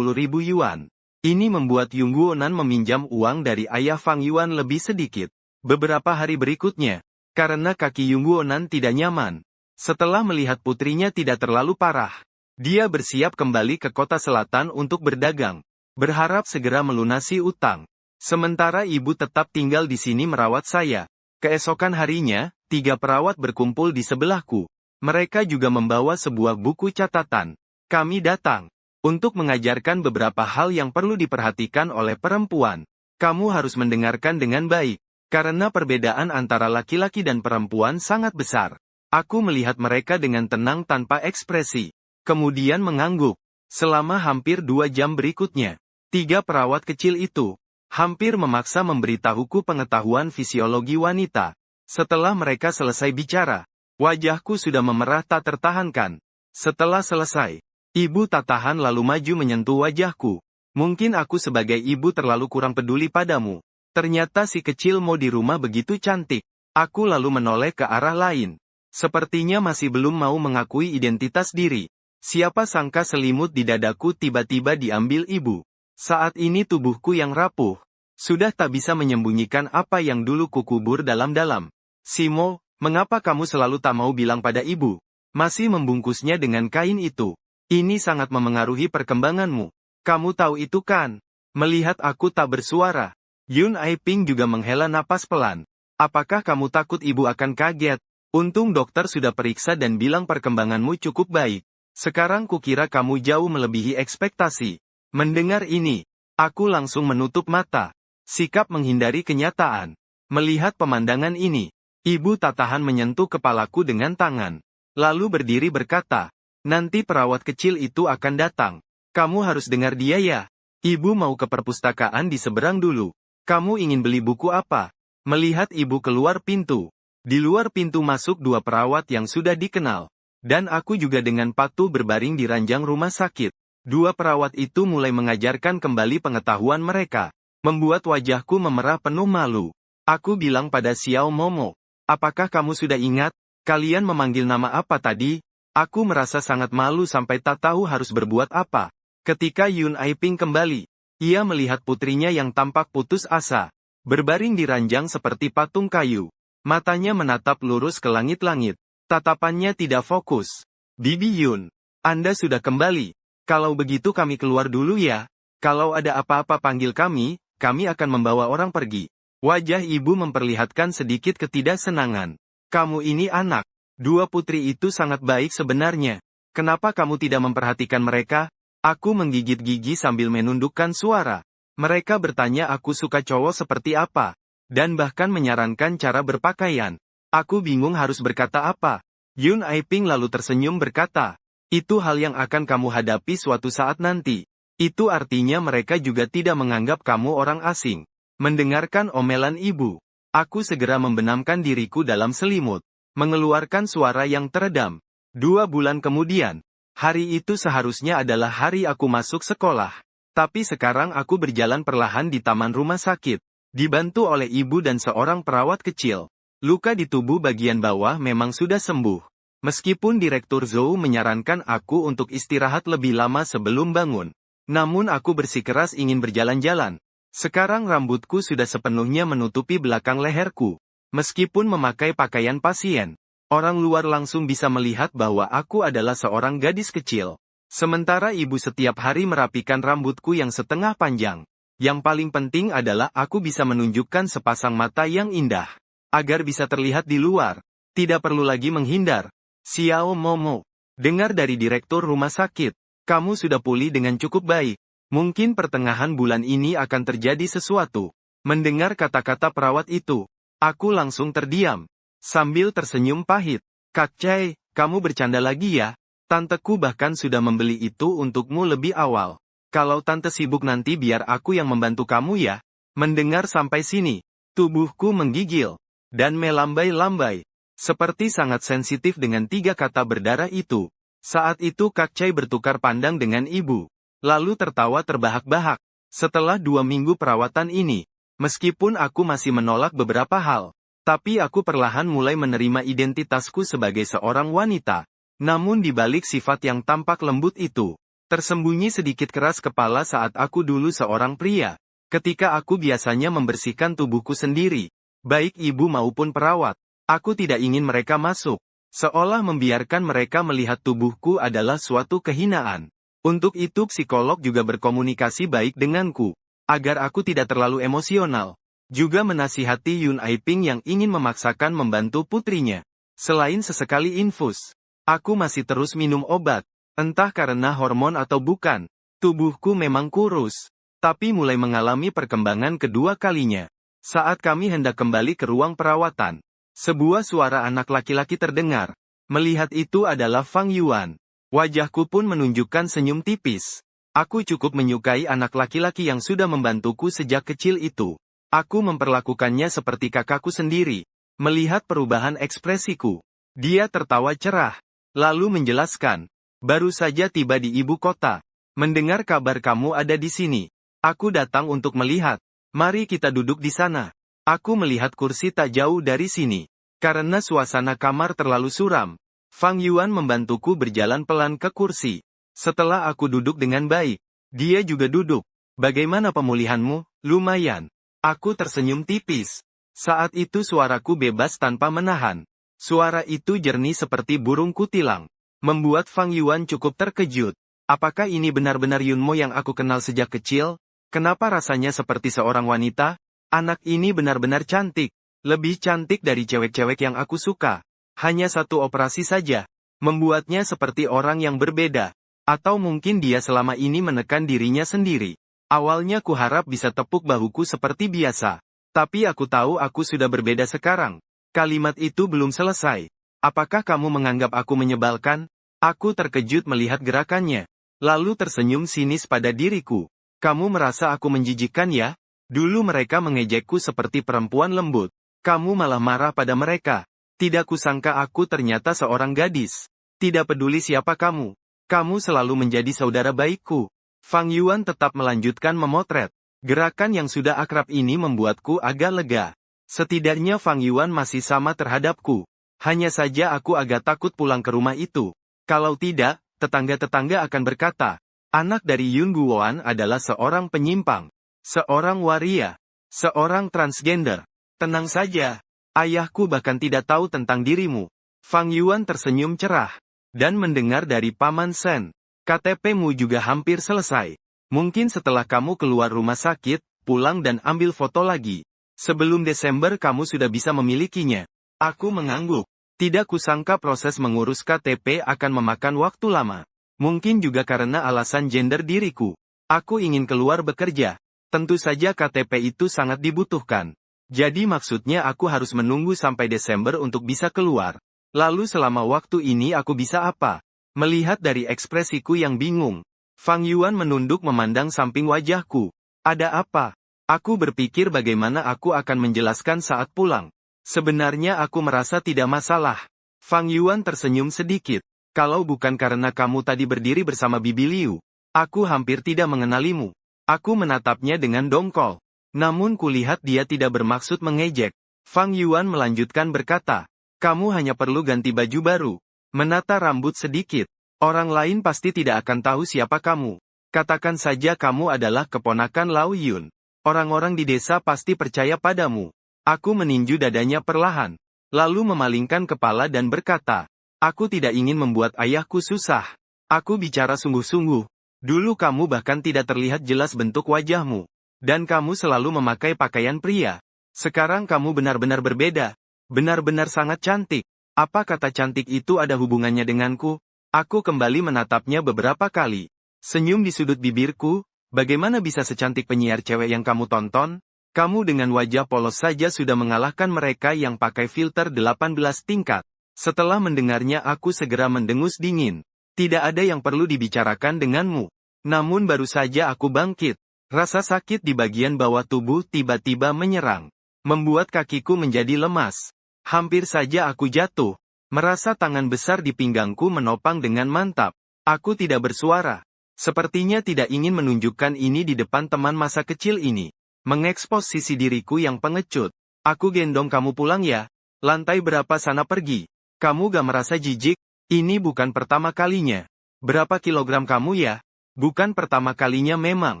yuan. Ini membuat Yungguonan meminjam uang dari ayah Fang Yuan lebih sedikit. Beberapa hari berikutnya, karena kaki Yungguonan tidak nyaman, setelah melihat putrinya tidak terlalu parah, dia bersiap kembali ke kota selatan untuk berdagang, berharap segera melunasi utang. Sementara ibu tetap tinggal di sini merawat saya. Keesokan harinya, 3 perawat berkumpul di sebelahku. Mereka juga membawa sebuah buku catatan. Kami datang untuk mengajarkan beberapa hal yang perlu diperhatikan oleh perempuan. Kamu harus mendengarkan dengan baik, karena perbedaan antara laki-laki dan perempuan sangat besar. Aku melihat mereka dengan tenang tanpa ekspresi, kemudian mengangguk. Selama hampir 2 jam berikutnya, 3 perawat kecil itu hampir memaksa memberitahuku pengetahuan fisiologi wanita. Setelah mereka selesai bicara, wajahku sudah memerah tak tertahankan. Setelah selesai, ibu tak tahan lalu maju menyentuh wajahku. Mungkin aku sebagai ibu terlalu kurang peduli padamu. Ternyata si kecil Mo di rumah begitu cantik. Aku lalu menoleh ke arah lain. Sepertinya masih belum mau mengakui identitas diri. Siapa sangka selimut di dadaku tiba-tiba diambil ibu. Saat ini tubuhku yang rapuh sudah tak bisa menyembunyikan apa yang dulu kukubur dalam-dalam. Simo, mengapa kamu selalu tak mau bilang pada ibu? Masih membungkusnya dengan kain itu. Ini sangat memengaruhi perkembanganmu. Kamu tahu itu kan? Melihat aku tak bersuara, Yun Aiping juga menghela napas pelan. Apakah kamu takut ibu akan kaget? Untung dokter sudah periksa dan bilang perkembanganmu cukup baik. Sekarang kukira kamu jauh melebihi ekspektasi. Mendengar ini, aku langsung menutup mata. Sikap menghindari kenyataan. Melihat pemandangan ini, ibu tak tahan menyentuh kepalaku dengan tangan. Lalu berdiri berkata, nanti perawat kecil itu akan datang. Kamu harus dengar dia ya. Ibu mau ke perpustakaan di seberang dulu. Kamu ingin beli buku apa? Melihat ibu keluar pintu. Di luar pintu masuk 2 perawat yang sudah dikenal. Dan aku juga dengan patuh berbaring di ranjang rumah sakit. 2 perawat itu mulai mengajarkan kembali pengetahuan mereka. Membuat wajahku memerah penuh malu. Aku bilang pada Xiao Momo, apakah kamu sudah ingat? Kalian memanggil nama apa tadi? Aku merasa sangat malu sampai tak tahu harus berbuat apa. Ketika Yun Aiping kembali, ia melihat putrinya yang tampak putus asa, berbaring di ranjang seperti patung kayu. Matanya menatap lurus ke langit-langit. Tatapannya tidak fokus. Bibi Yun, Anda sudah kembali. Kalau begitu kami keluar dulu ya. Kalau ada apa-apa panggil kami akan membawa orang pergi. Wajah ibu memperlihatkan sedikit ketidaksenangan. Kamu ini anak. 2 putri itu sangat baik sebenarnya. Kenapa kamu tidak memperhatikan mereka? Aku menggigit gigi sambil menundukkan suara. Mereka bertanya aku suka cowok seperti apa. Dan bahkan menyarankan cara berpakaian. Aku bingung harus berkata apa. Yun Aiping lalu tersenyum berkata, itu hal yang akan kamu hadapi suatu saat nanti. Itu artinya mereka juga tidak menganggap kamu orang asing. Mendengarkan omelan ibu, aku segera membenamkan diriku dalam selimut, mengeluarkan suara yang teredam. 2 bulan kemudian, hari itu seharusnya adalah hari aku masuk sekolah. Tapi sekarang aku berjalan perlahan di taman rumah sakit, dibantu oleh ibu dan seorang perawat kecil. Luka di tubuh bagian bawah memang sudah sembuh. Meskipun Direktur Zhou menyarankan aku untuk istirahat lebih lama sebelum bangun. Namun aku bersikeras ingin berjalan-jalan. Sekarang rambutku sudah sepenuhnya menutupi belakang leherku. Meskipun memakai pakaian pasien, orang luar langsung bisa melihat bahwa aku adalah seorang gadis kecil. Sementara ibu setiap hari merapikan rambutku yang setengah panjang. Yang paling penting adalah aku bisa menunjukkan sepasang mata yang indah. Agar bisa terlihat di luar. Tidak perlu lagi menghindar. Xiao Momo, dengar dari direktur rumah sakit. Kamu sudah pulih dengan cukup baik. Mungkin pertengahan bulan ini akan terjadi sesuatu. Mendengar kata-kata perawat itu, aku langsung terdiam. Sambil tersenyum pahit. Kak Chai, kamu bercanda lagi ya? Tanteku bahkan sudah membeli itu untukmu lebih awal. Kalau tante sibuk nanti biar aku yang membantu kamu ya. Mendengar sampai sini, tubuhku menggigil. Dan melambai-lambai. Seperti sangat sensitif dengan 3 kata berdarah itu. Saat itu Kak Chai bertukar pandang dengan ibu. Lalu tertawa terbahak-bahak. Setelah 2 minggu perawatan ini, meskipun aku masih menolak beberapa hal, tapi aku perlahan mulai menerima identitasku sebagai seorang wanita. Namun di balik sifat yang tampak lembut itu, tersembunyi sedikit keras kepala saat aku dulu seorang pria. Ketika aku biasanya membersihkan tubuhku sendiri, baik ibu maupun perawat, aku tidak ingin mereka masuk. Seolah membiarkan mereka melihat tubuhku adalah suatu kehinaan. Untuk itu psikolog juga berkomunikasi baik denganku, agar aku tidak terlalu emosional. Juga menasihati Yun Aiping yang ingin memaksakan membantu putrinya. Selain sesekali infus, Aku masih terus minum obat. Entah karena hormon atau bukan, tubuhku memang kurus. Tapi mulai mengalami perkembangan kedua kalinya. Saat kami hendak kembali ke ruang perawatan, sebuah suara anak laki-laki terdengar. Melihat itu adalah Fang Yuan. Wajahku pun menunjukkan senyum tipis. Aku cukup menyukai anak laki-laki yang sudah membantuku sejak kecil itu. Aku memperlakukannya seperti kakakku sendiri. Melihat perubahan ekspresiku, dia tertawa cerah. Lalu menjelaskan, baru saja tiba di ibu kota. Mendengar kabar kamu ada di sini. Aku datang untuk melihat. Mari kita duduk di sana. Aku melihat kursi tak jauh dari sini. Karena suasana kamar terlalu suram, Fang Yuan membantuku berjalan pelan ke kursi. Setelah aku duduk dengan baik, dia juga duduk. Bagaimana pemulihanmu? Lumayan. Aku tersenyum tipis. Saat itu suaraku bebas tanpa menahan. Suara itu jernih seperti burung kutilang. Membuat Fang Yuan cukup terkejut. Apakah ini benar-benar Yunmo yang aku kenal sejak kecil? Kenapa rasanya seperti seorang wanita? Anak ini benar-benar cantik. Lebih cantik dari cewek-cewek yang aku suka. Hanya satu operasi saja. Membuatnya seperti orang yang berbeda. Atau mungkin dia selama ini menekan dirinya sendiri. Awalnya kuharap bisa tepuk bahuku seperti biasa. Tapi aku tahu aku sudah berbeda sekarang. Kalimat itu belum selesai. Apakah kamu menganggap aku menyebalkan? Aku terkejut melihat gerakannya. Lalu tersenyum sinis pada diriku. Kamu merasa aku menjijikkan ya? Dulu mereka mengejekku seperti perempuan lembut. Kamu malah marah pada mereka. Tidak kusangka aku ternyata seorang gadis. Tidak peduli siapa kamu. Kamu selalu menjadi saudara baikku. Fang Yuan tetap melanjutkan memotret. Gerakan yang sudah akrab ini membuatku agak lega. Setidaknya Fang Yuan masih sama terhadapku. Hanya saja aku agak takut pulang ke rumah itu. Kalau tidak, tetangga-tetangga akan berkata, anak dari Yun Guoan adalah seorang penyimpang, seorang waria, seorang transgender. Tenang saja, ayahku bahkan tidak tahu tentang dirimu. Fang Yuan tersenyum cerah. Dan mendengar dari Paman Sen, KTP-mu juga hampir selesai. Mungkin setelah kamu keluar rumah sakit, pulang dan ambil foto lagi. Sebelum Desember kamu sudah bisa memilikinya. Aku mengangguk. Tidak kusangka proses mengurus KTP akan memakan waktu lama. Mungkin juga karena alasan gender diriku. Aku ingin keluar bekerja. Tentu saja KTP itu sangat dibutuhkan. Jadi maksudnya aku harus menunggu sampai Desember untuk bisa keluar. Lalu selama waktu ini aku bisa apa? Melihat dari ekspresiku yang bingung, Fang Yuan menunduk memandang samping wajahku. Ada apa? Aku berpikir bagaimana aku akan menjelaskan saat pulang. Sebenarnya aku merasa tidak masalah. Fang Yuan tersenyum sedikit. Kalau bukan karena kamu tadi berdiri bersama Bibi Liu, aku hampir tidak mengenalimu. Aku menatapnya dengan dongkol. Namun kulihat dia tidak bermaksud mengejek. Fang Yuan melanjutkan berkata, kamu hanya perlu ganti baju baru. Menata rambut sedikit. Orang lain pasti tidak akan tahu siapa kamu. Katakan saja kamu adalah keponakan Lao Yun. Orang-orang di desa pasti percaya padamu. Aku meninju dadanya perlahan. Lalu memalingkan kepala dan berkata, aku tidak ingin membuat ayahku susah. Aku bicara sungguh-sungguh. Dulu kamu bahkan tidak terlihat jelas bentuk wajahmu. Dan kamu selalu memakai pakaian pria. Sekarang kamu benar-benar berbeda. Benar-benar sangat cantik. Apa kata cantik itu ada hubungannya denganku? Aku kembali menatapnya beberapa kali. Senyum di sudut bibirku. Bagaimana bisa secantik penyiar cewek yang kamu tonton? Kamu dengan wajah polos saja sudah mengalahkan mereka yang pakai filter 18 tingkat. Setelah mendengarnya aku segera mendengus dingin. Tidak ada yang perlu dibicarakan denganmu. Namun baru saja aku bangkit. Rasa sakit di bagian bawah tubuh tiba-tiba menyerang. Membuat kakiku menjadi lemas. Hampir saja aku jatuh. Merasa tangan besar di pinggangku menopang dengan mantap. Aku tidak bersuara. Sepertinya tidak ingin menunjukkan ini di depan teman masa kecil ini. Mengekspos sisi diriku yang pengecut. Aku gendong kamu pulang ya. Lantai berapa sana pergi? Kamu gak merasa jijik? Ini bukan pertama kalinya. Berapa kilogram kamu ya? Bukan pertama kalinya memang.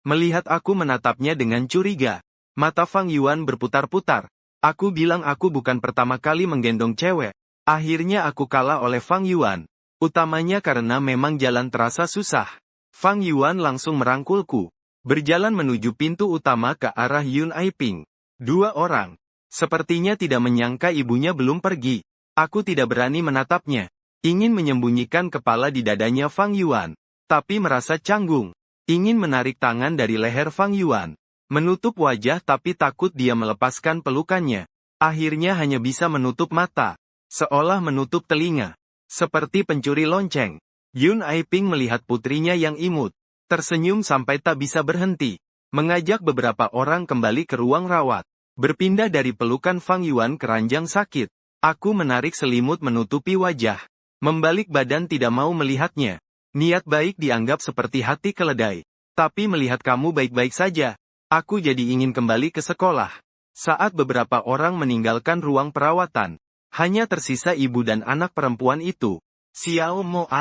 Melihat aku menatapnya dengan curiga. Mata Fang Yuan berputar-putar. Aku bilang aku bukan pertama kali menggendong cewek. Akhirnya aku kalah oleh Fang Yuan. Utamanya karena memang jalan terasa susah. Fang Yuan langsung merangkulku. Berjalan menuju pintu utama ke arah Yun Aiping. Dua orang. Sepertinya tidak menyangka ibunya belum pergi. Aku tidak berani menatapnya. Ingin menyembunyikan kepala di dadanya Fang Yuan. Tapi merasa canggung. Ingin menarik tangan dari leher Fang Yuan. Menutup wajah tapi takut dia melepaskan pelukannya. Akhirnya hanya bisa menutup mata. Seolah menutup telinga. Seperti pencuri lonceng. Yun Aiping melihat putrinya yang imut. Tersenyum sampai tak bisa berhenti. Mengajak beberapa orang kembali ke ruang rawat. Berpindah dari pelukan Fang Yuan ke ranjang sakit. Aku menarik selimut menutupi wajah. Membalik badan tidak mau melihatnya. Niat baik dianggap seperti hati keledai. Tapi melihat kamu baik-baik saja, aku jadi ingin kembali ke sekolah. Saat beberapa orang meninggalkan ruang perawatan, hanya tersisa ibu dan anak perempuan itu. Xiao Mo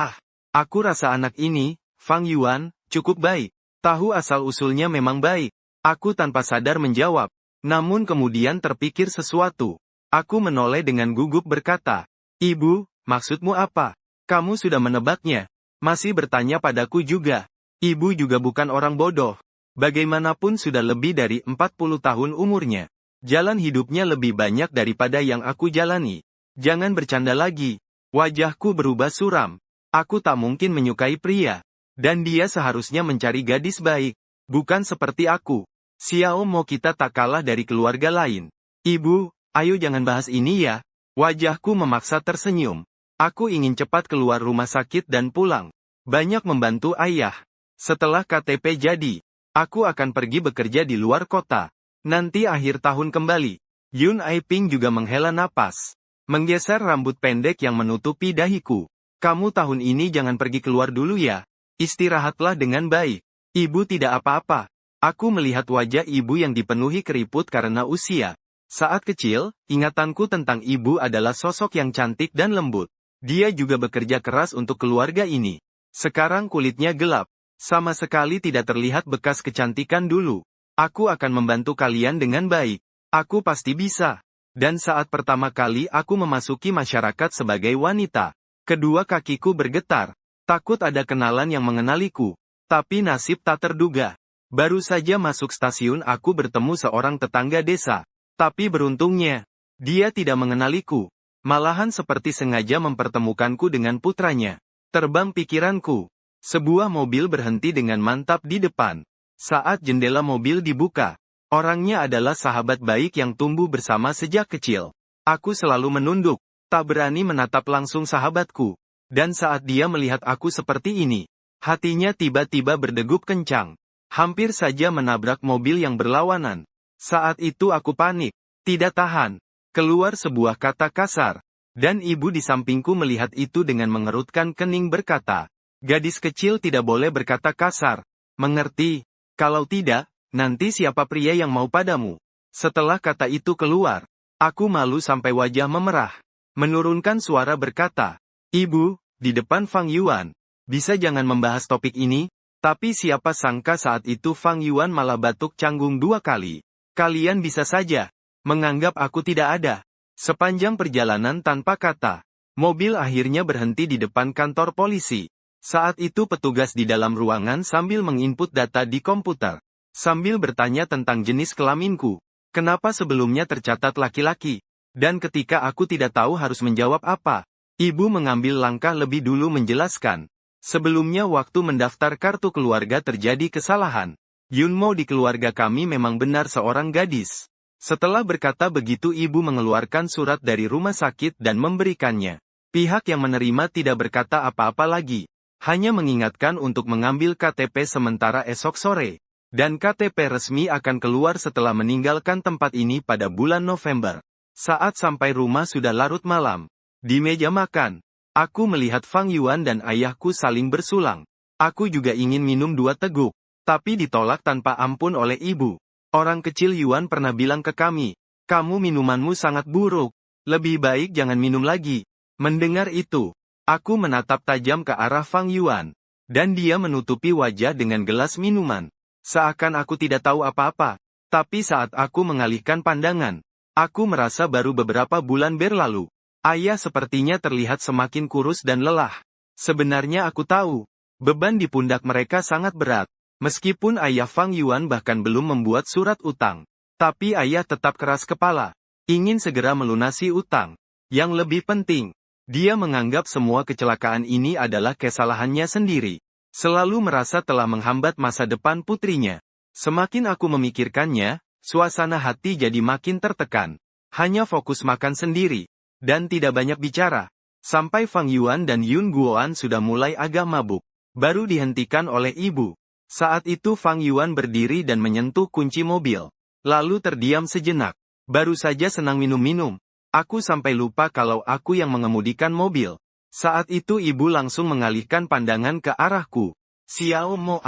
aku rasa anak ini, Fang Yuan, cukup baik. Tahu asal-usulnya memang baik. Aku tanpa sadar menjawab. Namun kemudian terpikir sesuatu. Aku menoleh dengan gugup berkata, Ibu, maksudmu apa? Kamu sudah menebaknya. Masih bertanya padaku juga. Ibu juga bukan orang bodoh. Bagaimanapun sudah lebih dari 40 tahun umurnya. Jalan hidupnya lebih banyak daripada yang aku jalani. Jangan bercanda lagi. Wajahku berubah suram. Aku tak mungkin menyukai pria. Dan dia seharusnya mencari gadis baik. Bukan seperti aku. Xiao Mo kita tak kalah dari keluarga lain. Ibu, ayo jangan bahas ini ya. Wajahku memaksa tersenyum. Aku ingin cepat keluar rumah sakit dan pulang. Banyak membantu ayah. Setelah KTP jadi, aku akan pergi bekerja di luar kota. Nanti akhir tahun kembali. Yun Aiping juga menghela napas. Menggeser rambut pendek yang menutupi dahiku. Kamu tahun ini jangan pergi keluar dulu ya. Istirahatlah dengan baik. Ibu tidak apa-apa. Aku melihat wajah ibu yang dipenuhi keriput karena usia. Saat kecil, ingatanku tentang ibu adalah sosok yang cantik dan lembut. Dia juga bekerja keras untuk keluarga ini. Sekarang kulitnya gelap. Sama sekali tidak terlihat bekas kecantikan dulu. Aku akan membantu kalian dengan baik. Aku pasti bisa. Dan saat pertama kali aku memasuki masyarakat sebagai wanita, kedua kakiku bergetar. Takut ada kenalan yang mengenaliku. Tapi nasib tak terduga. Baru saja masuk stasiun aku bertemu seorang tetangga desa. Tapi beruntungnya, dia tidak mengenaliku. Malahan seperti sengaja mempertemukanku dengan putranya. Terbang pikiranku. Sebuah mobil berhenti dengan mantap di depan. Saat jendela mobil dibuka, orangnya adalah sahabat baik yang tumbuh bersama sejak kecil. Aku selalu menunduk, tak berani menatap langsung sahabatku. Dan saat dia melihat aku seperti ini, hatinya tiba-tiba berdegup kencang. Hampir saja menabrak mobil yang berlawanan. Saat itu aku panik, tidak tahan. Keluar sebuah kata kasar. Dan ibu di sampingku melihat itu dengan mengerutkan kening berkata, gadis kecil tidak boleh berkata kasar. Mengerti? Kalau tidak, nanti siapa pria yang mau padamu? Setelah kata itu keluar, aku malu sampai wajah memerah. Menurunkan suara berkata, Ibu, di depan Fang Yuan, bisa jangan membahas topik ini? Tapi siapa sangka saat itu Fang Yuan malah batuk canggung 2 kali. Kalian bisa saja menganggap aku tidak ada. Sepanjang perjalanan tanpa kata, mobil akhirnya berhenti di depan kantor polisi. Saat itu petugas di dalam ruangan sambil menginput data di komputer. Sambil bertanya tentang jenis kelaminku. Kenapa sebelumnya tercatat laki-laki? Dan ketika aku tidak tahu harus menjawab apa, ibu mengambil langkah lebih dulu menjelaskan. Sebelumnya waktu mendaftar kartu keluarga terjadi kesalahan. Yunmo di keluarga kami memang benar seorang gadis. Setelah berkata begitu ibu mengeluarkan surat dari rumah sakit dan memberikannya. Pihak yang menerima tidak berkata apa-apa lagi. Hanya mengingatkan untuk mengambil KTP sementara esok sore. Dan KTP resmi akan keluar setelah meninggalkan tempat ini pada bulan November. Saat sampai rumah sudah larut malam. Di meja makan, aku melihat Fang Yuan dan ayahku saling bersulang. Aku juga ingin minum 2 teguk. Tapi ditolak tanpa ampun oleh ibu. Orang kecil Yuan pernah bilang ke kami, kamu minumanmu sangat buruk. Lebih baik jangan minum lagi. Mendengar itu, aku menatap tajam ke arah Fang Yuan. Dan dia menutupi wajah dengan gelas minuman. Seakan aku tidak tahu apa-apa. Tapi saat aku mengalihkan pandangan, aku merasa baru beberapa bulan berlalu. Ayah sepertinya terlihat semakin kurus dan lelah. Sebenarnya aku tahu, beban di pundak mereka sangat berat. Meskipun ayah Fang Yuan bahkan belum membuat surat utang. Tapi ayah tetap keras kepala. Ingin segera melunasi utang. Yang lebih penting, Dia menganggap semua kecelakaan ini adalah kesalahannya sendiri. Selalu merasa telah menghambat masa depan putrinya. Semakin aku memikirkannya, suasana hati jadi makin tertekan. Hanya fokus makan sendiri, dan tidak banyak bicara. Sampai Fang Yuan dan Yun Guoan sudah mulai agak mabuk. Baru dihentikan oleh ibu. Saat itu Fang Yuan berdiri dan menyentuh kunci mobil. Lalu terdiam sejenak. Baru saja senang minum-minum. Aku sampai lupa kalau aku yang mengemudikan mobil. Saat itu ibu langsung mengalihkan pandangan ke arahku. Xiao Mo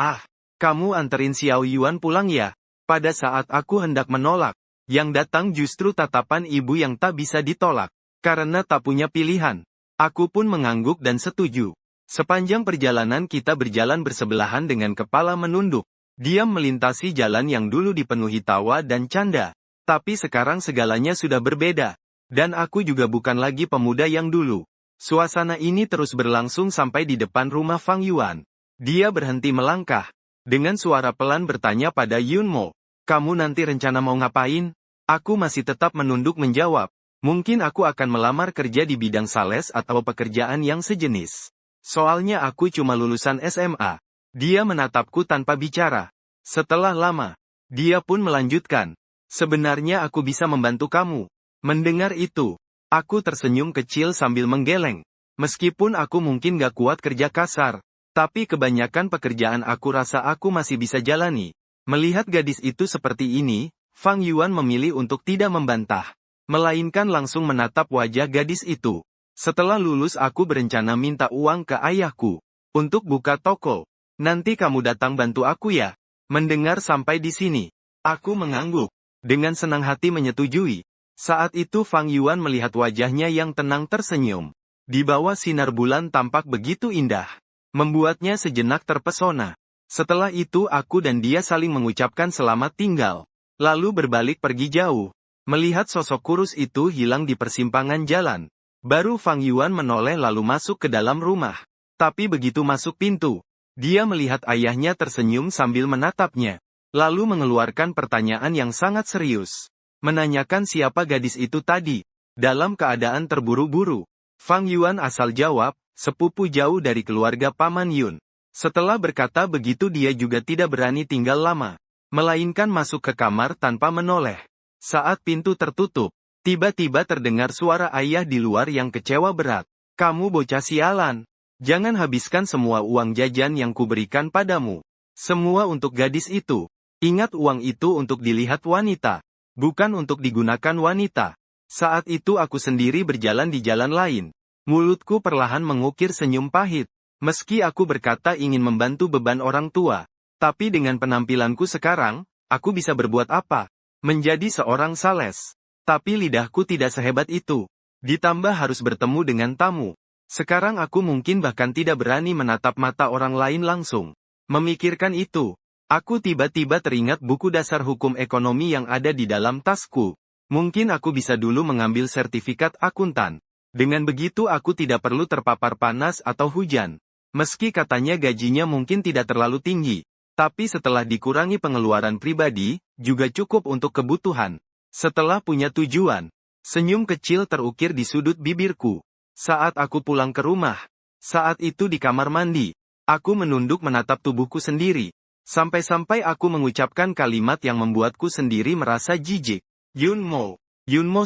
kamu anterin Xiao Yuan pulang ya? Pada saat aku hendak menolak, yang datang justru tatapan ibu yang tak bisa ditolak. Karena tak punya pilihan. Aku pun mengangguk dan setuju. Sepanjang perjalanan kita berjalan bersebelahan dengan kepala menunduk. Diam melintasi jalan yang dulu dipenuhi tawa dan canda. Tapi sekarang segalanya sudah berbeda. Dan aku juga bukan lagi pemuda yang dulu. Suasana ini terus berlangsung sampai di depan rumah Fang Yuan. Dia berhenti melangkah. Dengan suara pelan bertanya pada Yun Mo. Kamu nanti rencana mau ngapain? Aku masih tetap menunduk menjawab. Mungkin aku akan melamar kerja di bidang sales atau pekerjaan yang sejenis. Soalnya aku cuma lulusan SMA. Dia menatapku tanpa bicara. Setelah lama, dia pun melanjutkan. Sebenarnya aku bisa membantu kamu. Mendengar itu, aku tersenyum kecil sambil menggeleng. Meskipun aku mungkin gak kuat kerja kasar, tapi kebanyakan pekerjaan aku rasa aku masih bisa jalani. Melihat gadis itu seperti ini, Fang Yuan memilih untuk tidak membantah, melainkan langsung menatap wajah gadis itu. Setelah lulus aku berencana minta uang ke ayahku, untuk buka toko. Nanti kamu datang bantu aku ya. Mendengar sampai di sini, aku mengangguk. Dengan senang hati menyetujui. Saat itu Fang Yuan melihat wajahnya yang tenang tersenyum. Di bawah sinar bulan tampak begitu indah. Membuatnya sejenak terpesona. Setelah itu aku dan dia saling mengucapkan selamat tinggal. Lalu berbalik pergi jauh. Melihat sosok kurus itu hilang di persimpangan jalan. Baru Fang Yuan menoleh lalu masuk ke dalam rumah. Tapi begitu masuk pintu, dia melihat ayahnya tersenyum sambil menatapnya. Lalu mengeluarkan pertanyaan yang sangat serius. Menanyakan siapa gadis itu tadi. Dalam keadaan terburu-buru, Fang Yuan asal jawab, sepupu jauh dari keluarga Paman Yun. Setelah berkata begitu dia juga tidak berani tinggal lama, melainkan masuk ke kamar tanpa menoleh. Saat pintu tertutup, tiba-tiba terdengar suara ayah di luar yang kecewa berat. Kamu bocah sialan. Jangan habiskan semua uang jajan yang kuberikan padamu. Semua untuk gadis itu. Ingat uang itu untuk dilihat wanita. Bukan untuk digunakan wanita. Saat itu aku sendiri berjalan di jalan lain. Mulutku perlahan mengukir senyum pahit. Meski aku berkata ingin membantu beban orang tua. Tapi dengan penampilanku sekarang, aku bisa berbuat apa? Menjadi seorang sales. Tapi lidahku tidak sehebat itu. Ditambah harus bertemu dengan tamu. Sekarang aku mungkin bahkan tidak berani menatap mata orang lain langsung. Memikirkan itu, aku tiba-tiba teringat buku dasar hukum ekonomi yang ada di dalam tasku. Mungkin aku bisa dulu mengambil sertifikat akuntan. Dengan begitu aku tidak perlu terpapar panas atau hujan. Meski katanya gajinya mungkin tidak terlalu tinggi. Tapi setelah dikurangi pengeluaran pribadi, juga cukup untuk kebutuhan. Setelah punya tujuan, senyum kecil terukir di sudut bibirku. Saat aku pulang ke rumah, saat itu di kamar mandi, aku menunduk menatap tubuhku sendiri. Sampai-sampai aku mengucapkan kalimat yang membuatku sendiri merasa jijik. Yunmo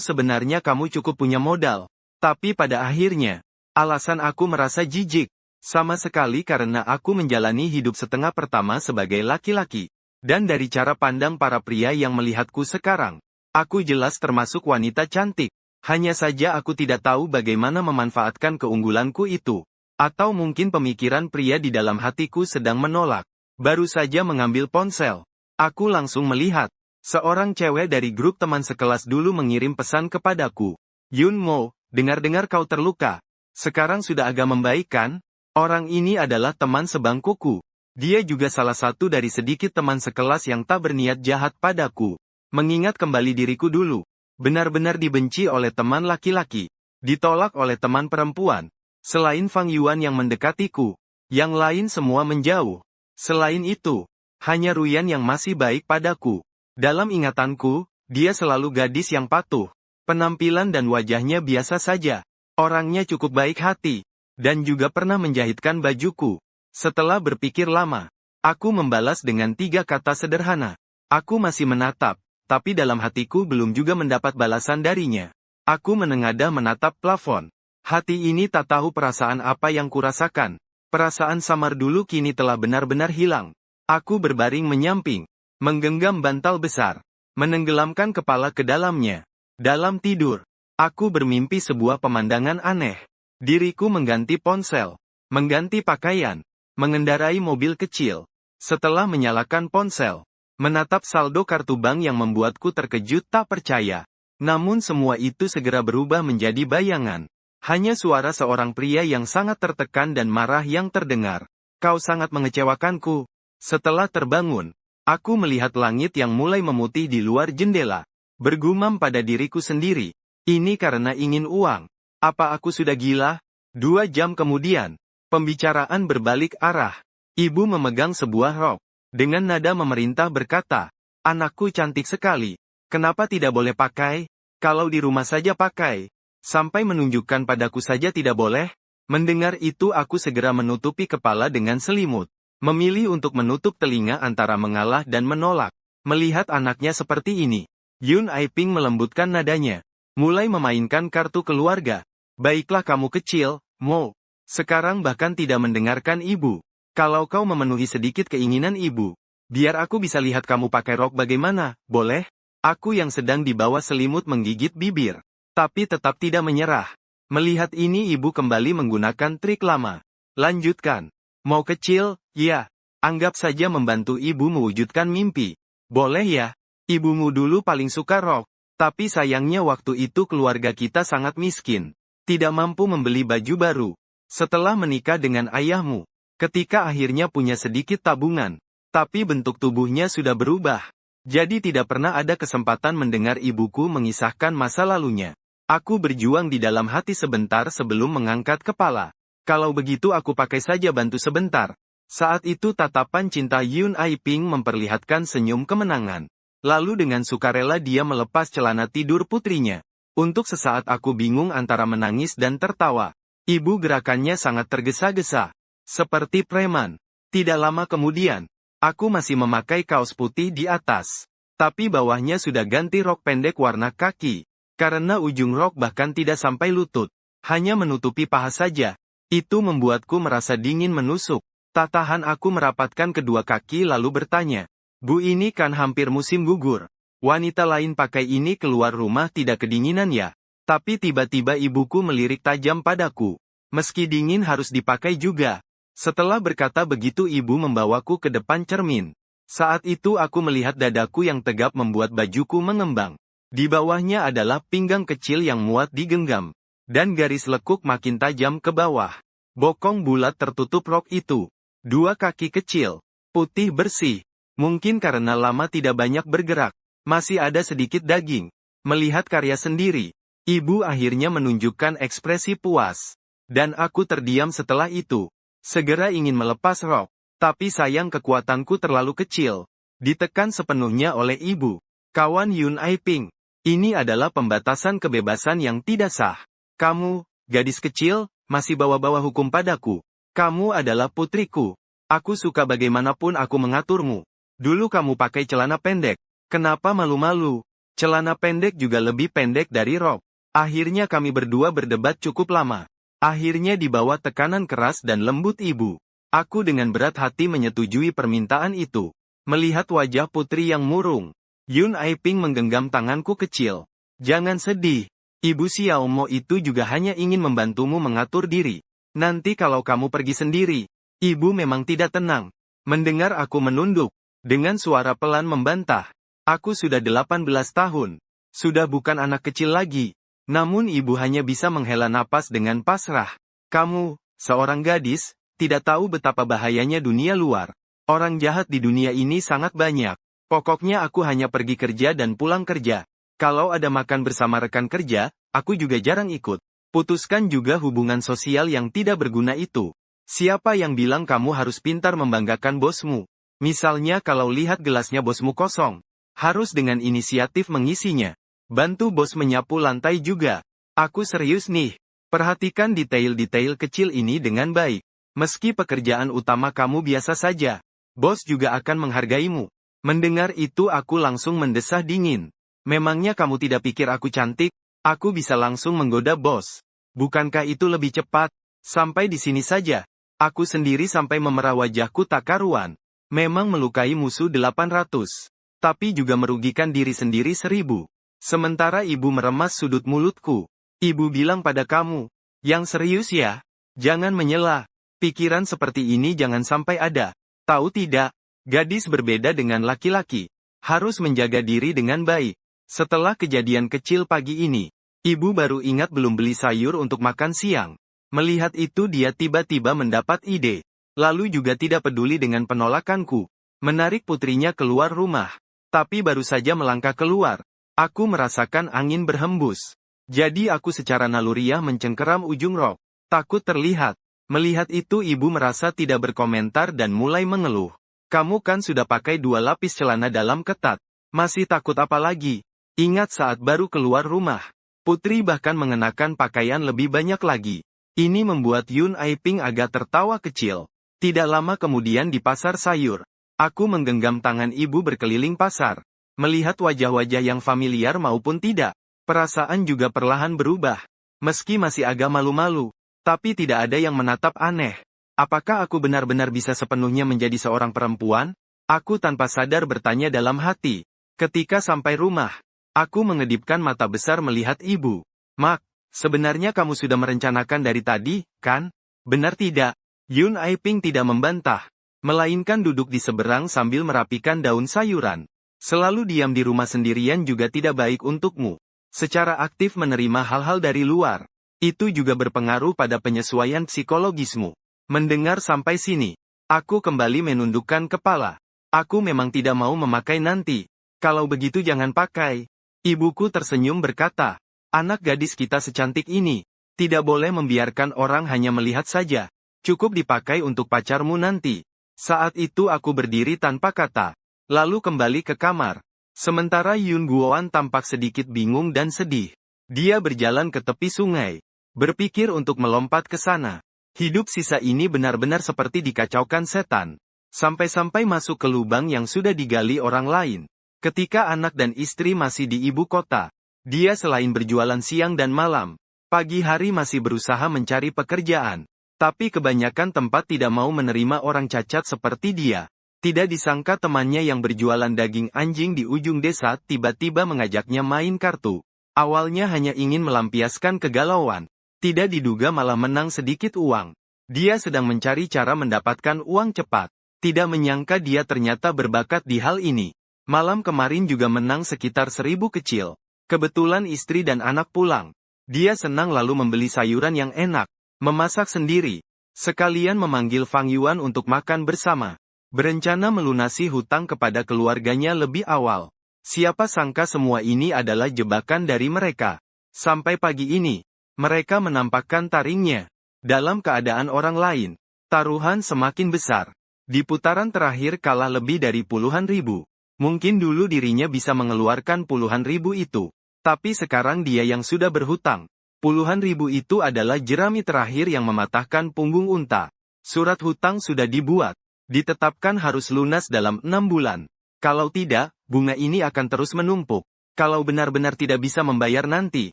sebenarnya kamu cukup punya modal. Tapi pada akhirnya, alasan aku merasa jijik. Sama sekali karena aku menjalani hidup setengah pertama sebagai laki-laki. Dan dari cara pandang para pria yang melihatku sekarang, aku jelas termasuk wanita cantik. Hanya saja aku tidak tahu bagaimana memanfaatkan keunggulanku itu. Atau mungkin pemikiran pria di dalam hatiku sedang menolak. Baru saja mengambil ponsel. Aku langsung melihat. Seorang cewek dari grup teman sekelas dulu mengirim pesan kepadaku. Yunmo, dengar-dengar kau terluka. Sekarang sudah agak membaik kan? Orang ini adalah teman sebangkuku. Dia juga salah satu dari sedikit teman sekelas yang tak berniat jahat padaku. Mengingat kembali diriku dulu. Benar-benar dibenci oleh teman laki-laki. Ditolak oleh teman perempuan. Selain Fang Yuan yang mendekatiku. Yang lain semua menjauh. Selain itu, hanya Ruyan yang masih baik padaku. Dalam ingatanku, dia selalu gadis yang patuh. Penampilan dan wajahnya biasa saja. Orangnya cukup baik hati, dan juga pernah menjahitkan bajuku. Setelah berpikir lama, aku membalas dengan 3 kata sederhana. Aku masih menatap, tapi dalam hatiku belum juga mendapat balasan darinya. Aku menengadah menatap plafon. Hati ini tak tahu perasaan apa yang kurasakan. Perasaan samar dulu kini telah benar-benar hilang. Aku berbaring menyamping, menggenggam bantal besar, menenggelamkan kepala ke dalamnya. Dalam tidur, aku bermimpi sebuah pemandangan aneh. Diriku mengganti ponsel, mengganti pakaian, mengendarai mobil kecil. Setelah menyalakan ponsel, menatap saldo kartu bank yang membuatku terkejut tak percaya. Namun semua itu segera berubah menjadi bayangan. Hanya suara seorang pria yang sangat tertekan dan marah yang terdengar. Kau sangat mengecewakanku. Setelah terbangun, aku melihat langit yang mulai memutih di luar jendela. Bergumam pada diriku sendiri. Ini karena ingin uang. Apa aku sudah gila? 2 jam kemudian, pembicaraan berbalik arah. Ibu memegang sebuah rok. Dengan nada memerintah berkata, "Anakku cantik sekali. Kenapa tidak boleh pakai? Kalau di rumah saja pakai. Sampai menunjukkan padaku saja tidak boleh?" Mendengar itu aku segera menutupi kepala dengan selimut. Memilih untuk menutup telinga antara mengalah dan menolak. Melihat anaknya seperti ini, Yun Aiping melembutkan nadanya. Mulai memainkan kartu keluarga. "Baiklah kamu kecil, Mo. Sekarang bahkan tidak mendengarkan ibu. Kalau kau memenuhi sedikit keinginan ibu, biar aku bisa lihat kamu pakai rok bagaimana, boleh?" Aku yang sedang di bawah selimut menggigit bibir. Tapi tetap tidak menyerah. Melihat ini ibu kembali menggunakan trik lama. "Lanjutkan. Mau kecil, ya. Anggap saja membantu ibu mewujudkan mimpi. Boleh ya? Ibumu dulu paling suka rok. Tapi sayangnya waktu itu keluarga kita sangat miskin. Tidak mampu membeli baju baru. Setelah menikah dengan ayahmu, ketika akhirnya punya sedikit tabungan. Tapi bentuk tubuhnya sudah berubah. Jadi tidak pernah ada kesempatan mendengar ibuku mengisahkan masa lalunya. Aku berjuang di dalam hati sebentar sebelum mengangkat kepala. Kalau begitu aku pakai saja bantu sebentar." Saat itu tatapan cinta Yun Aiping memperlihatkan senyum kemenangan. Lalu dengan sukarela dia melepas celana tidur putrinya. Untuk sesaat aku bingung antara menangis dan tertawa. Ibu gerakannya sangat tergesa-gesa. Seperti preman. Tidak lama kemudian, aku masih memakai kaos putih di atas. Tapi bawahnya sudah ganti rok pendek warna kaki. Karena ujung rok bahkan tidak sampai lutut. Hanya menutupi paha saja. Itu membuatku merasa dingin menusuk. Tak tahan aku merapatkan kedua kaki lalu bertanya, "Bu, ini kan hampir musim gugur. Wanita lain pakai ini keluar rumah tidak kedinginan ya?" Tapi tiba-tiba ibuku melirik tajam padaku. "Meski dingin harus dipakai juga." Setelah berkata begitu ibu membawaku ke depan cermin. Saat itu aku melihat dadaku yang tegap membuat bajuku mengembang. Di bawahnya adalah pinggang kecil yang muat digenggam. Dan garis lekuk makin tajam ke bawah. Bokong bulat tertutup rok itu. 2 kaki kecil, putih bersih. Mungkin karena lama tidak banyak bergerak, masih ada sedikit daging. Melihat karya sendiri, ibu akhirnya menunjukkan ekspresi puas. Dan aku terdiam setelah itu. Segera ingin melepas rok, tapi sayang kekuatanku terlalu kecil. Ditekan sepenuhnya oleh ibu. "Kawan Yun Aiping, ini adalah pembatasan kebebasan yang tidak sah. Kamu, gadis kecil, masih bawa-bawa hukum padaku. Kamu adalah putriku. Aku suka bagaimanapun aku mengaturmu. Dulu kamu pakai celana pendek. Kenapa malu-malu? Celana pendek juga lebih pendek dari rok." Akhirnya kami berdua berdebat cukup lama. Akhirnya di bawah tekanan keras dan lembut ibu, aku dengan berat hati menyetujui permintaan itu. Melihat wajah putri yang murung, Yun Aiping menggenggam tanganku kecil. "Jangan sedih. Ibu Xiaomo itu juga hanya ingin membantumu mengatur diri. Nanti kalau kamu pergi sendiri, ibu memang tidak tenang." Mendengar aku menunduk, dengan suara pelan membantah. Aku sudah 18 tahun. Sudah bukan anak kecil lagi. Namun ibu hanya bisa menghela napas dengan pasrah. "Kamu, seorang gadis, tidak tahu betapa bahayanya dunia luar. Orang jahat di dunia ini sangat banyak. Pokoknya aku hanya pergi kerja dan pulang kerja. Kalau ada makan bersama rekan kerja, aku juga jarang ikut. Putuskan juga hubungan sosial yang tidak berguna itu. Siapa yang bilang kamu harus pintar membanggakan bosmu? Misalnya kalau lihat gelasnya bosmu kosong, harus dengan inisiatif mengisinya. Bantu bos menyapu lantai juga. Aku serius nih. Perhatikan detail-detail kecil ini dengan baik. Meski pekerjaan utama kamu biasa saja, bos juga akan menghargaimu. Mendengar itu aku langsung mendesah dingin. Memangnya kamu tidak pikir aku cantik? Aku bisa langsung menggoda bos. Bukankah itu lebih cepat? Sampai di sini saja. Aku sendiri sampai memerah wajahku tak karuan. Memang melukai musuh 800. Tapi juga merugikan diri sendiri 1000. Sementara ibu meremas sudut mulutku. Ibu bilang pada kamu, yang serius ya? Jangan menyela. Pikiran seperti ini jangan sampai ada. Tahu tidak? Gadis berbeda dengan laki-laki. Harus menjaga diri dengan baik. Setelah kejadian kecil pagi ini, ibu baru ingat belum beli sayur untuk makan siang. Melihat itu dia tiba-tiba mendapat ide. Lalu juga tidak peduli dengan penolakanku. Menarik putrinya keluar rumah. Tapi baru saja melangkah keluar, aku merasakan angin berhembus. Jadi aku secara naluriah mencengkeram ujung rok. Takut terlihat. Melihat itu ibu merasa tidak berkomentar dan mulai mengeluh. Kamu kan sudah pakai 2 lapis celana dalam ketat. Masih takut apa lagi? Ingat saat baru keluar rumah. Putri bahkan mengenakan pakaian lebih banyak lagi. Ini membuat Yun Aiping agak tertawa kecil. Tidak lama kemudian di pasar sayur, aku menggenggam tangan ibu berkeliling pasar. Melihat wajah-wajah yang familiar maupun tidak. Perasaan juga perlahan berubah. Meski masih agak malu-malu, tapi tidak ada yang menatap aneh. Apakah aku benar-benar bisa sepenuhnya menjadi seorang perempuan? Aku tanpa sadar bertanya dalam hati. Ketika sampai rumah, aku mengedipkan mata besar melihat ibu. Mak, sebenarnya kamu sudah merencanakan dari tadi, kan? Benar tidak? Yun Aiping tidak membantah, melainkan duduk di seberang sambil merapikan daun sayuran. Selalu diam di rumah sendirian juga tidak baik untukmu. Secara aktif menerima hal-hal dari luar. Itu juga berpengaruh pada penyesuaian psikologismu. Mendengar sampai sini, aku kembali menundukkan kepala. Aku memang tidak mau memakai nanti. Kalau begitu jangan pakai. Ibuku tersenyum berkata, anak gadis kita secantik ini, tidak boleh membiarkan orang hanya melihat saja. Cukup dipakai untuk pacarmu nanti. Saat itu aku berdiri tanpa kata. Lalu kembali ke kamar. Sementara Yun Guoan tampak sedikit bingung dan sedih. Dia berjalan ke tepi sungai. Berpikir untuk melompat ke sana. Hidup sisa ini benar-benar seperti dikacaukan setan. Sampai-sampai masuk ke lubang yang sudah digali orang lain. Ketika anak dan istri masih di ibu kota, dia selain berjualan siang dan malam, pagi hari masih berusaha mencari pekerjaan. Tapi kebanyakan tempat tidak mau menerima orang cacat seperti dia. Tidak disangka temannya yang berjualan daging anjing di ujung desa tiba-tiba mengajaknya main kartu. Awalnya hanya ingin melampiaskan kegalauan. Tidak diduga malah menang sedikit uang. Dia sedang mencari cara mendapatkan uang cepat. Tidak menyangka dia ternyata berbakat di hal ini. Malam kemarin juga menang sekitar 1000 kecil. Kebetulan istri dan anak pulang. Dia senang lalu membeli sayuran yang enak. Memasak sendiri. Sekalian memanggil Fang Yuan untuk makan bersama. Berencana melunasi hutang kepada keluarganya lebih awal. Siapa sangka semua ini adalah jebakan dari mereka. Sampai pagi ini, mereka menampakkan taringnya. Dalam keadaan orang lain, taruhan semakin besar. Di putaran terakhir kalah lebih dari puluhan ribu. Mungkin dulu dirinya bisa mengeluarkan puluhan ribu itu. Tapi sekarang dia yang sudah berhutang. Puluhan ribu itu adalah jerami terakhir yang mematahkan punggung unta. Surat hutang sudah dibuat. Ditetapkan harus lunas dalam 6 bulan. Kalau tidak, bunga ini akan terus menumpuk. Kalau benar-benar tidak bisa membayar nanti,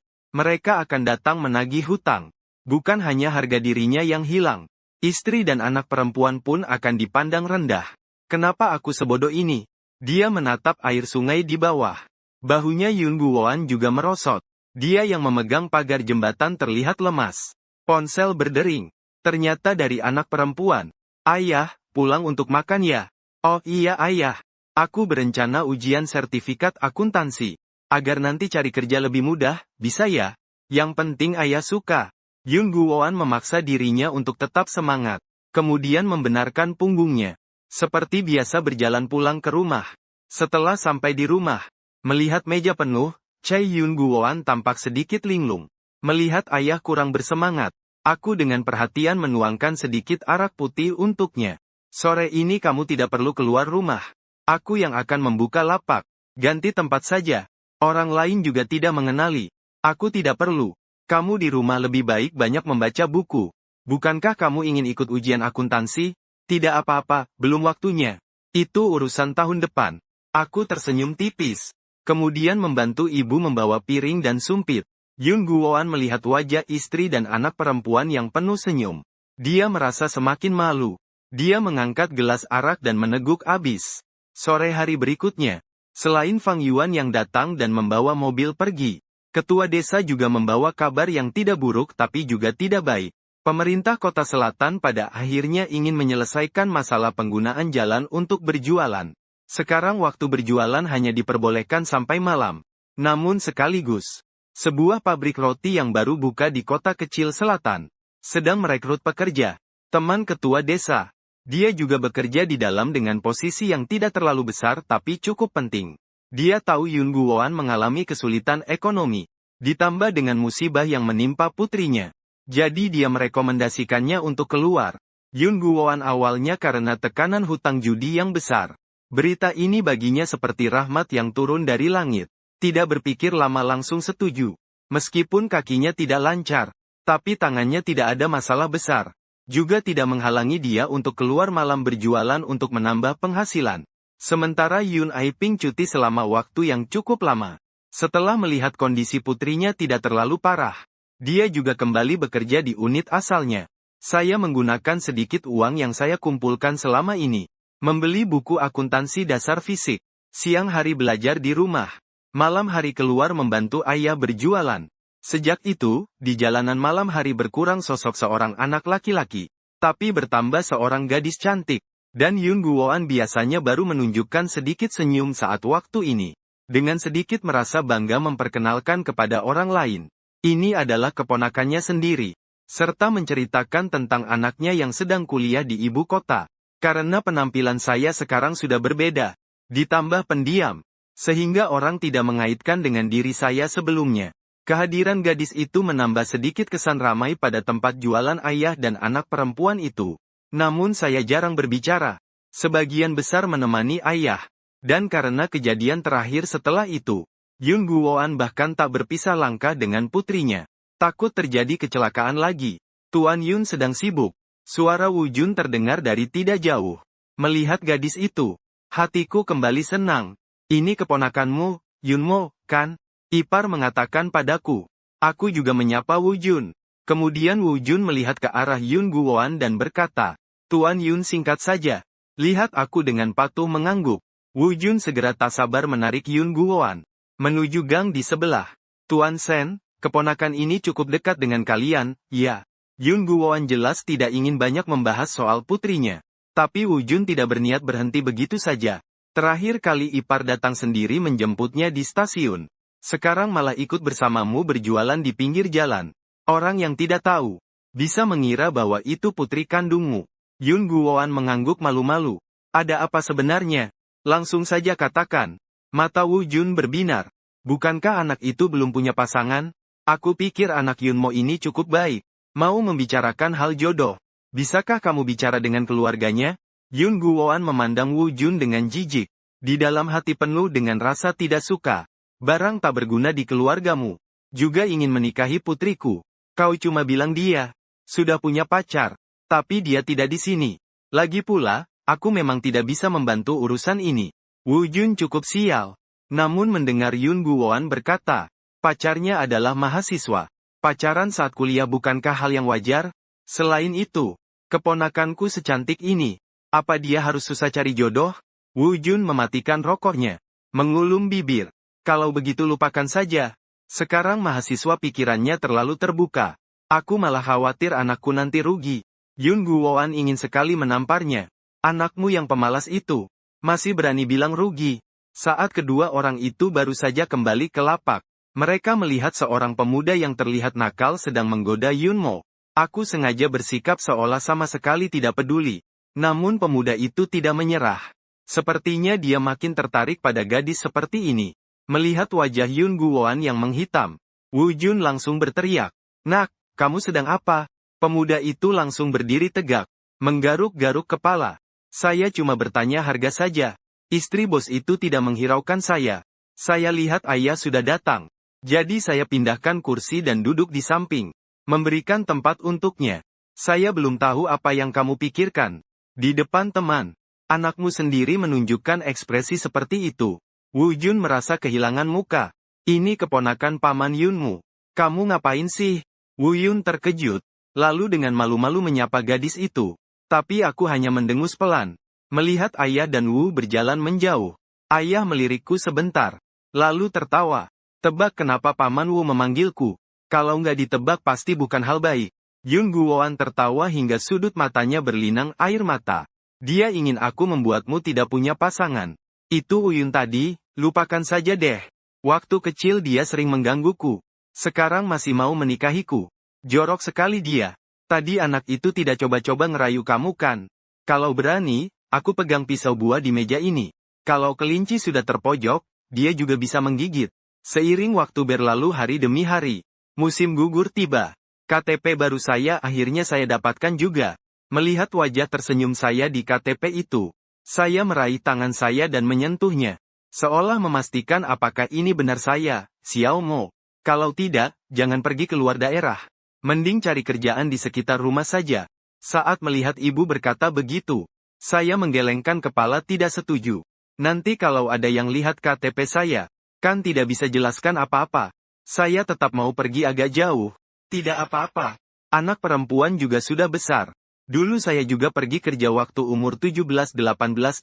mereka akan datang menagih hutang. Bukan hanya harga dirinya yang hilang. Istri dan anak perempuan pun akan dipandang rendah. Kenapa aku sebodoh ini? Dia menatap air sungai di bawah. Bahunya Yun Guoan juga merosot. Dia yang memegang pagar jembatan terlihat lemas. Ponsel berdering. Ternyata dari anak perempuan. Ayah, pulang untuk makan ya? Oh iya ayah. Aku berencana ujian sertifikat akuntansi. Agar nanti cari kerja lebih mudah, bisa ya? Yang penting ayah suka. Yun Guoan memaksa dirinya untuk tetap semangat. Kemudian membenarkan punggungnya. Seperti biasa berjalan pulang ke rumah. Setelah sampai di rumah, melihat meja penuh, Chai Yun Guoan tampak sedikit linglung. Melihat ayah kurang bersemangat, aku dengan perhatian menuangkan sedikit arak putih untuknya. Sore ini kamu tidak perlu keluar rumah. Aku yang akan membuka lapak. Ganti tempat saja. Orang lain juga tidak mengenali. Aku tidak perlu. Kamu di rumah lebih baik banyak membaca buku. Bukankah kamu ingin ikut ujian akuntansi? Tidak apa-apa, belum waktunya. Itu urusan tahun depan. Aku tersenyum tipis. Kemudian membantu ibu membawa piring dan sumpit. Yun Guoan melihat wajah istri dan anak perempuan yang penuh senyum. Dia merasa semakin malu. Dia mengangkat gelas arak dan meneguk abis. Sore hari berikutnya, selain Fang Yuan yang datang dan membawa mobil pergi, ketua desa juga membawa kabar yang tidak buruk tapi juga tidak baik. Pemerintah kota selatan pada akhirnya ingin menyelesaikan masalah penggunaan jalan untuk berjualan. Sekarang waktu berjualan hanya diperbolehkan sampai malam. Namun sekaligus, sebuah pabrik roti yang baru buka di kota kecil selatan sedang merekrut pekerja. Teman ketua desa. Dia juga bekerja di dalam dengan posisi yang tidak terlalu besar tapi cukup penting. Dia tahu Yun Guoan mengalami kesulitan ekonomi, ditambah dengan musibah yang menimpa putrinya. Jadi dia merekomendasikannya untuk keluar. Yun Guoan awalnya karena tekanan hutang judi yang besar. Berita ini baginya seperti rahmat yang turun dari langit. Tidak berpikir lama langsung setuju. Meskipun kakinya tidak lancar, tapi tangannya tidak ada masalah besar. Juga tidak menghalangi dia untuk keluar malam berjualan untuk menambah penghasilan. Sementara Yun Aiping cuti selama waktu yang cukup lama. Setelah melihat kondisi putrinya tidak terlalu parah, dia juga kembali bekerja di unit asalnya. Saya menggunakan sedikit uang yang saya kumpulkan selama ini. Membeli buku akuntansi dasar fisik. Siang hari belajar di rumah. Malam hari keluar membantu ayah berjualan. Sejak itu, di jalanan malam hari berkurang sosok seorang anak laki-laki, tapi bertambah seorang gadis cantik. Dan Yun Guoan biasanya baru menunjukkan sedikit senyum saat waktu ini. Dengan sedikit merasa bangga memperkenalkan kepada orang lain. Ini adalah keponakannya sendiri. Serta menceritakan tentang anaknya yang sedang kuliah di ibu kota. Karena penampilan saya sekarang sudah berbeda. Ditambah pendiam. Sehingga orang tidak mengaitkan dengan diri saya sebelumnya. Kehadiran gadis itu menambah sedikit kesan ramai pada tempat jualan ayah dan anak perempuan itu. Namun saya jarang berbicara. Sebagian besar menemani ayah. Dan karena kejadian terakhir setelah itu, Yun Guoan bahkan tak berpisah langkah dengan putrinya. Takut terjadi kecelakaan lagi. Tuan Yun sedang sibuk. Suara Wu Jun terdengar dari tidak jauh. Melihat gadis itu, hatiku kembali senang. Ini keponakanmu, Yunmo, kan? Ipar mengatakan padaku. Aku juga menyapa Wu Jun. Kemudian Wu Jun melihat ke arah Yun Guoan dan berkata, Tuan Yun singkat saja. Lihat aku dengan patuh mengangguk. Wu Jun segera tak sabar menarik Yun Guoan menuju gang di sebelah. Tuan Sen, keponakan ini cukup dekat dengan kalian, ya. Yun Guoan jelas tidak ingin banyak membahas soal putrinya. Tapi Wu Jun tidak berniat berhenti begitu saja. Terakhir kali Ipar datang sendiri menjemputnya di stasiun. Sekarang malah ikut bersamamu berjualan di pinggir jalan. Orang yang tidak tahu, bisa mengira bahwa itu putri kandungmu. Yun Guoan mengangguk malu-malu. Ada apa sebenarnya? Langsung saja katakan. Mata Wu Jun berbinar. Bukankah anak itu belum punya pasangan? Aku pikir anak Yunmo ini cukup baik. Mau membicarakan hal jodoh. Bisakah kamu bicara dengan keluarganya? Yun Guoan memandang Wu Jun dengan jijik. Di dalam hati penuh dengan rasa tidak suka. Barang tak berguna di keluargamu. Juga ingin menikahi putriku. Kau cuma bilang dia sudah punya pacar. Tapi dia tidak di sini. Lagi pula, aku memang tidak bisa membantu urusan ini. Wu Jun cukup sial. Namun mendengar Yun Guoan berkata, pacarnya adalah mahasiswa. Pacaran saat kuliah bukankah hal yang wajar? Selain itu, keponakanku secantik ini. Apa dia harus susah cari jodoh? Wu Jun mematikan rokoknya. Mengulum bibir. Kalau begitu lupakan saja. Sekarang mahasiswa pikirannya terlalu terbuka. Aku malah khawatir anakku nanti rugi. Yun Guoan ingin sekali menamparnya. Anakmu yang pemalas itu. Masih berani bilang rugi. Saat kedua orang itu baru saja kembali ke lapak. Mereka melihat seorang pemuda yang terlihat nakal sedang menggoda Yunmo. Aku sengaja bersikap seolah sama sekali tidak peduli. Namun pemuda itu tidak menyerah. Sepertinya dia makin tertarik pada gadis seperti ini. Melihat wajah Yun Guoan yang menghitam, Wu Jun langsung berteriak. Nak, kamu sedang apa? Pemuda itu langsung berdiri tegak, menggaruk-garuk kepala. Saya cuma bertanya harga saja. Istri bos itu tidak menghiraukan saya. Saya lihat ayah sudah datang. Jadi saya pindahkan kursi dan duduk di samping, memberikan tempat untuknya. Saya belum tahu apa yang kamu pikirkan. Di depan teman, anakmu sendiri menunjukkan ekspresi seperti itu. Wu Jun merasa kehilangan muka. Ini keponakan paman Yunmu. Kamu ngapain sih? Wu Yun terkejut, lalu dengan malu-malu menyapa gadis itu. Tapi aku hanya mendengus pelan. Melihat ayah dan Wu berjalan menjauh. Ayah melirikku sebentar, lalu tertawa. Tebak kenapa paman Wu memanggilku. Kalau nggak ditebak pasti bukan hal baik. Yun Guoan tertawa hingga sudut matanya berlinang air mata. Dia ingin aku membuatmu tidak punya pasangan. Itu Uyun tadi, lupakan saja deh. Waktu kecil dia sering menggangguku. Sekarang masih mau menikahiku. Jorok sekali dia. Tadi anak itu tidak coba-coba ngerayu kamu kan? Kalau berani, aku pegang pisau buah di meja ini. Kalau kelinci sudah terpojok, dia juga bisa menggigit. Seiring waktu berlalu hari demi hari. Musim gugur tiba. KTP baru saya akhirnya saya dapatkan juga. Melihat wajah tersenyum saya di KTP itu, saya meraih tangan saya dan menyentuhnya. Seolah memastikan apakah ini benar saya, Xiao Mo. Kalau tidak, jangan pergi keluar daerah. Mending cari kerjaan di sekitar rumah saja. Saat melihat ibu berkata begitu, saya menggelengkan kepala tidak setuju. Nanti kalau ada yang lihat KTP saya, kan tidak bisa jelaskan apa-apa. Saya tetap mau pergi agak jauh. Tidak apa-apa. Anak perempuan juga sudah besar. Dulu saya juga pergi kerja waktu umur 17-18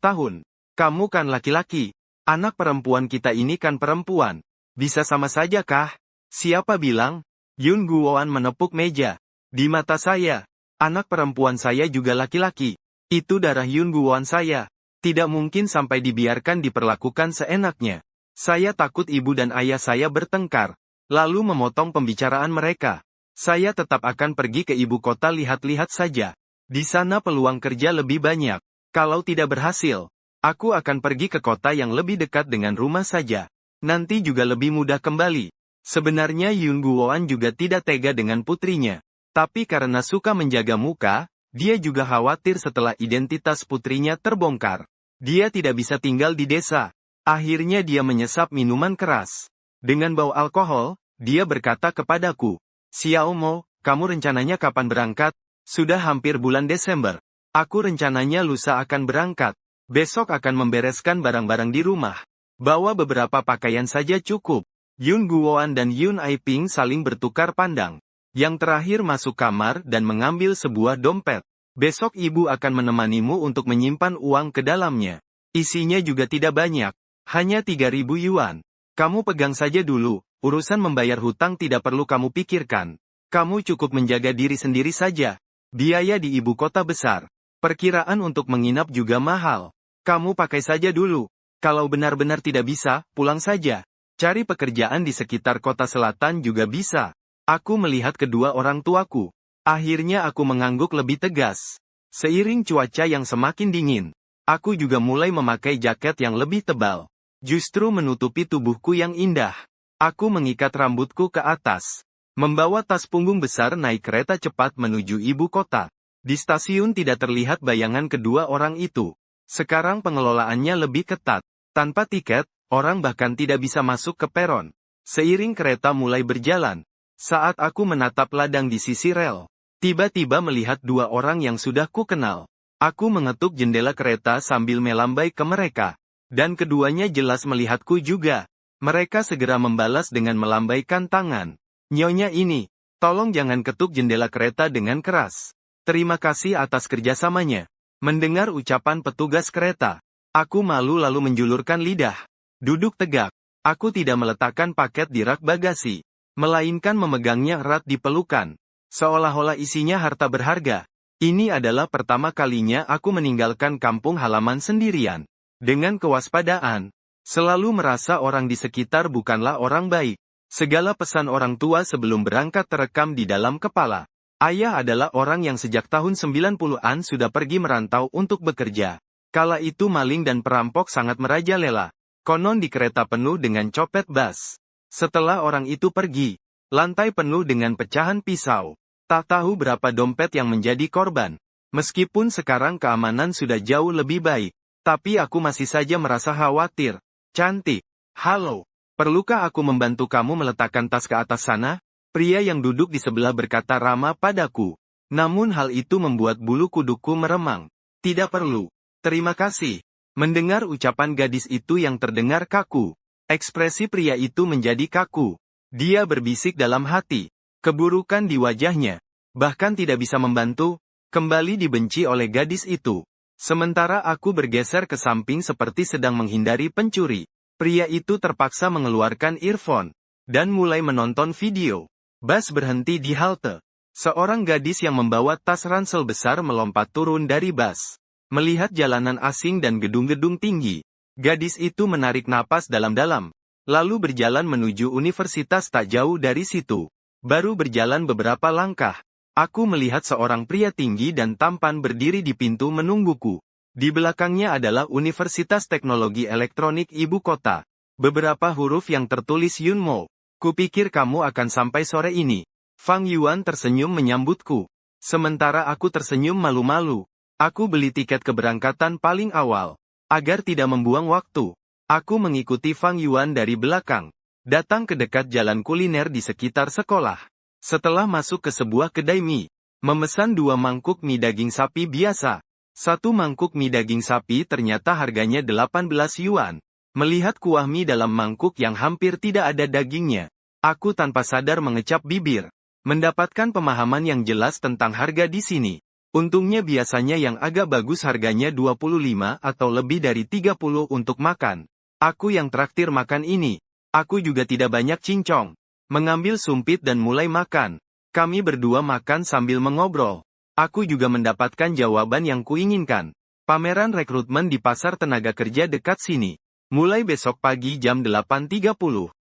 tahun. Kamu kan laki-laki. Anak perempuan kita ini kan perempuan. Bisa sama saja kah? Siapa bilang? Yun Guoan menepuk meja. Di mata saya, anak perempuan saya juga laki-laki. Itu darah Yun Guoan saya. Tidak mungkin sampai dibiarkan diperlakukan seenaknya. Saya takut ibu dan ayah saya bertengkar, lalu memotong pembicaraan mereka. Saya tetap akan pergi ke ibu kota lihat-lihat saja. Di sana peluang kerja lebih banyak. Kalau tidak berhasil, aku akan pergi ke kota yang lebih dekat dengan rumah saja. Nanti juga lebih mudah kembali. Sebenarnya Yun Guoan juga tidak tega dengan putrinya. Tapi karena suka menjaga muka, dia juga khawatir setelah identitas putrinya terbongkar. Dia tidak bisa tinggal di desa. Akhirnya dia menyesap minuman keras. Dengan bau alkohol, dia berkata kepadaku, Xiao Mo, kamu rencananya kapan berangkat? Sudah hampir bulan Desember. Aku rencananya lusa akan berangkat. Besok akan membereskan barang-barang di rumah. Bawa beberapa pakaian saja cukup. Yun Guoan dan Yun Aiping saling bertukar pandang. Yang terakhir masuk kamar dan mengambil sebuah dompet. Besok ibu akan menemanimu untuk menyimpan uang ke dalamnya. Isinya juga tidak banyak. Hanya 3.000 yuan. Kamu pegang saja dulu. Urusan membayar hutang tidak perlu kamu pikirkan. Kamu cukup menjaga diri sendiri saja. Biaya di ibu kota besar. Perkiraan untuk menginap juga mahal. Kamu pakai saja dulu. Kalau benar-benar tidak bisa, pulang saja. Cari pekerjaan di sekitar kota selatan juga bisa. Aku melihat kedua orang tuaku. Akhirnya aku mengangguk lebih tegas. Seiring cuaca yang semakin dingin, aku juga mulai memakai jaket yang lebih tebal. Justru menutupi tubuhku yang indah. Aku mengikat rambutku ke atas. Membawa tas punggung besar naik kereta cepat menuju ibu kota. Di stasiun tidak terlihat bayangan kedua orang itu. Sekarang pengelolaannya lebih ketat. Tanpa tiket, orang bahkan tidak bisa masuk ke peron. Seiring kereta mulai berjalan, saat aku menatap ladang di sisi rel, tiba-tiba melihat dua orang yang sudah ku kenal. Aku mengetuk jendela kereta sambil melambai ke mereka. Dan keduanya jelas melihatku juga. Mereka segera membalas dengan melambaikan tangan. Nyonya ini, tolong jangan ketuk jendela kereta dengan keras. Terima kasih atas kerjasamanya. Mendengar ucapan petugas kereta, aku malu lalu menjulurkan lidah. Duduk tegak. Aku tidak meletakkan paket di rak bagasi, melainkan memegangnya erat di pelukan. Seolah-olah isinya harta berharga. Ini adalah pertama kalinya aku meninggalkan kampung halaman sendirian. Dengan kewaspadaan, selalu merasa orang di sekitar bukanlah orang baik. Segala pesan orang tua sebelum berangkat terekam di dalam kepala. Ayah adalah orang yang sejak tahun 90-an sudah pergi merantau untuk bekerja. Kala itu maling dan perampok sangat merajalela. Konon di kereta penuh dengan copet bas. Setelah orang itu pergi, lantai penuh dengan pecahan pisau. Tak tahu berapa dompet yang menjadi korban. Meskipun sekarang keamanan sudah jauh lebih baik, tapi aku masih saja merasa khawatir. Cantik. Halo. Perlukah aku membantu kamu meletakkan tas ke atas sana? Pria yang duduk di sebelah berkata ramah padaku. Namun hal itu membuat bulu kuduku meremang. Tidak perlu. Terima kasih. Mendengar ucapan gadis itu yang terdengar kaku. Ekspresi pria itu menjadi kaku. Dia berbisik dalam hati. Keburukan di wajahnya. Bahkan tidak bisa membantu. Kembali dibenci oleh gadis itu. Sementara aku bergeser ke samping seperti sedang menghindari pencuri. Pria itu terpaksa mengeluarkan earphone. Dan mulai menonton video. Bus berhenti di halte. Seorang gadis yang membawa tas ransel besar melompat turun dari bus. Melihat jalanan asing dan gedung-gedung tinggi. Gadis itu menarik napas dalam-dalam. Lalu berjalan menuju universitas tak jauh dari situ. Baru berjalan beberapa langkah. Aku melihat seorang pria tinggi dan tampan berdiri di pintu menungguku. Di belakangnya adalah Universitas Teknologi Elektronik Ibu Kota. Beberapa huruf yang tertulis Yunmo. Kupikir kamu akan sampai sore ini. Fang Yuan tersenyum menyambutku. Sementara aku tersenyum malu-malu. Aku beli tiket keberangkatan paling awal. Agar tidak membuang waktu. Aku mengikuti Fang Yuan dari belakang. Datang ke dekat jalan kuliner di sekitar sekolah. Setelah masuk ke sebuah kedai mie, memesan 2 mangkuk mie daging sapi biasa. 1 mangkuk mie daging sapi ternyata harganya 18 yuan. Melihat kuah mie dalam mangkuk yang hampir tidak ada dagingnya, aku tanpa sadar mengecap bibir. Mendapatkan pemahaman yang jelas tentang harga di sini. Untungnya biasanya yang agak bagus harganya 25 atau lebih dari 30 untuk makan. Aku yang traktir makan ini. Aku juga tidak banyak cincong. Mengambil sumpit dan mulai makan. Kami berdua makan sambil mengobrol. Aku juga mendapatkan jawaban yang kuinginkan. Pameran rekrutmen di pasar tenaga kerja dekat sini. Mulai besok pagi jam 8.30.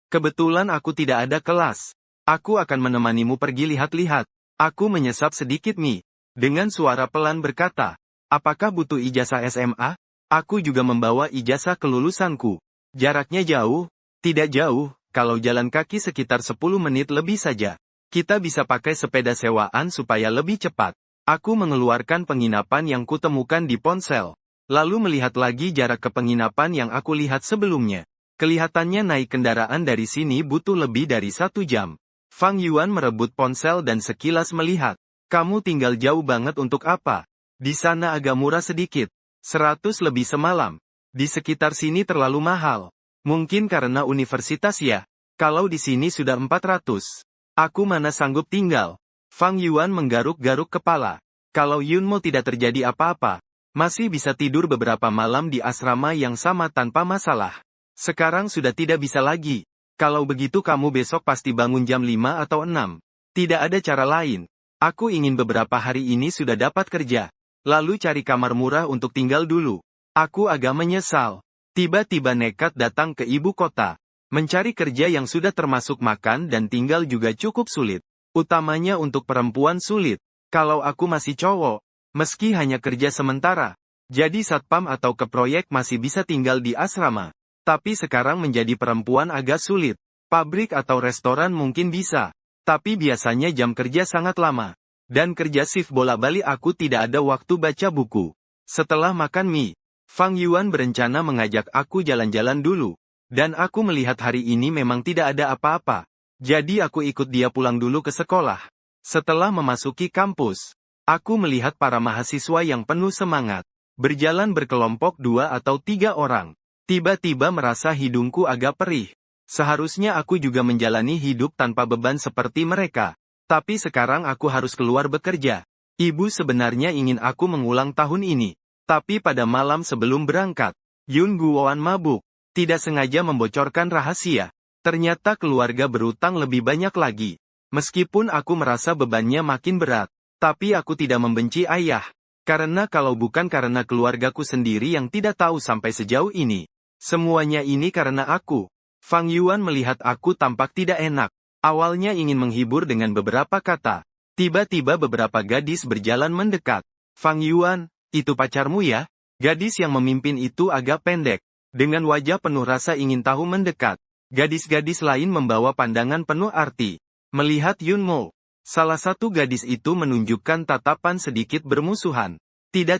Kebetulan aku tidak ada kelas. Aku akan menemanimu pergi lihat-lihat. Aku menyesap sedikit mie. Dengan suara pelan berkata, apakah butuh ijazah SMA? Aku juga membawa ijazah kelulusanku. Jaraknya jauh? Tidak jauh. Kalau jalan kaki sekitar 10 menit lebih saja. Kita bisa pakai sepeda sewaan supaya lebih cepat. Aku mengeluarkan penginapan yang kutemukan di ponsel. Lalu melihat lagi jarak ke penginapan yang aku lihat sebelumnya. Kelihatannya naik kendaraan dari sini butuh lebih dari 1 jam. Fang Yuan merebut ponsel dan sekilas melihat. Kamu tinggal jauh banget untuk apa? Di sana agak murah sedikit. 100 lebih semalam. Di sekitar sini terlalu mahal. Mungkin karena universitas ya. Kalau di sini sudah 400. Aku mana sanggup tinggal. Fang Yuan menggaruk-garuk kepala. Kalau Yunmo tidak terjadi apa-apa, masih bisa tidur beberapa malam di asrama yang sama tanpa masalah. Sekarang sudah tidak bisa lagi. Kalau begitu kamu besok pasti bangun jam 5 atau 6. Tidak ada cara lain. Aku ingin beberapa hari ini sudah dapat kerja. Lalu cari kamar murah untuk tinggal dulu. Aku agak menyesal. Tiba-tiba nekat datang ke ibu kota. Mencari kerja yang sudah termasuk makan dan tinggal juga cukup sulit. Utamanya untuk perempuan sulit. Kalau aku masih cowok, meski hanya kerja sementara, jadi satpam atau ke proyek masih bisa tinggal di asrama. Tapi sekarang menjadi perempuan agak sulit. Pabrik atau restoran mungkin bisa. Tapi biasanya jam kerja sangat lama. Dan kerja shift bola-balik aku tidak ada waktu baca buku. Setelah makan mie, Fang Yuan berencana mengajak aku jalan-jalan dulu. Dan aku melihat hari ini memang tidak ada apa-apa. Jadi aku ikut dia pulang dulu ke sekolah. Setelah memasuki kampus, aku melihat para mahasiswa yang penuh semangat. Berjalan berkelompok 2 atau 3 orang. Tiba-tiba merasa hidungku agak perih. Seharusnya aku juga menjalani hidup tanpa beban seperti mereka. Tapi sekarang aku harus keluar bekerja. Ibu sebenarnya ingin aku mengulang tahun ini. Tapi pada malam sebelum berangkat, Yun Guoan mabuk. Tidak sengaja membocorkan rahasia. Ternyata keluarga berutang lebih banyak lagi. Meskipun aku merasa bebannya makin berat. Tapi aku tidak membenci ayah. Karena kalau bukan karena keluargaku sendiri yang tidak tahu sampai sejauh ini. Semuanya ini karena aku. Fang Yuan melihat aku tampak tidak enak. Awalnya ingin menghibur dengan beberapa kata. Tiba-tiba beberapa gadis berjalan mendekat. Fang Yuan, itu pacarmu ya? Gadis yang memimpin itu agak pendek. Dengan wajah penuh rasa ingin tahu mendekat. Gadis-gadis lain membawa pandangan penuh arti. Melihat Yunmo. Salah satu gadis itu menunjukkan tatapan sedikit bermusuhan. Tidak.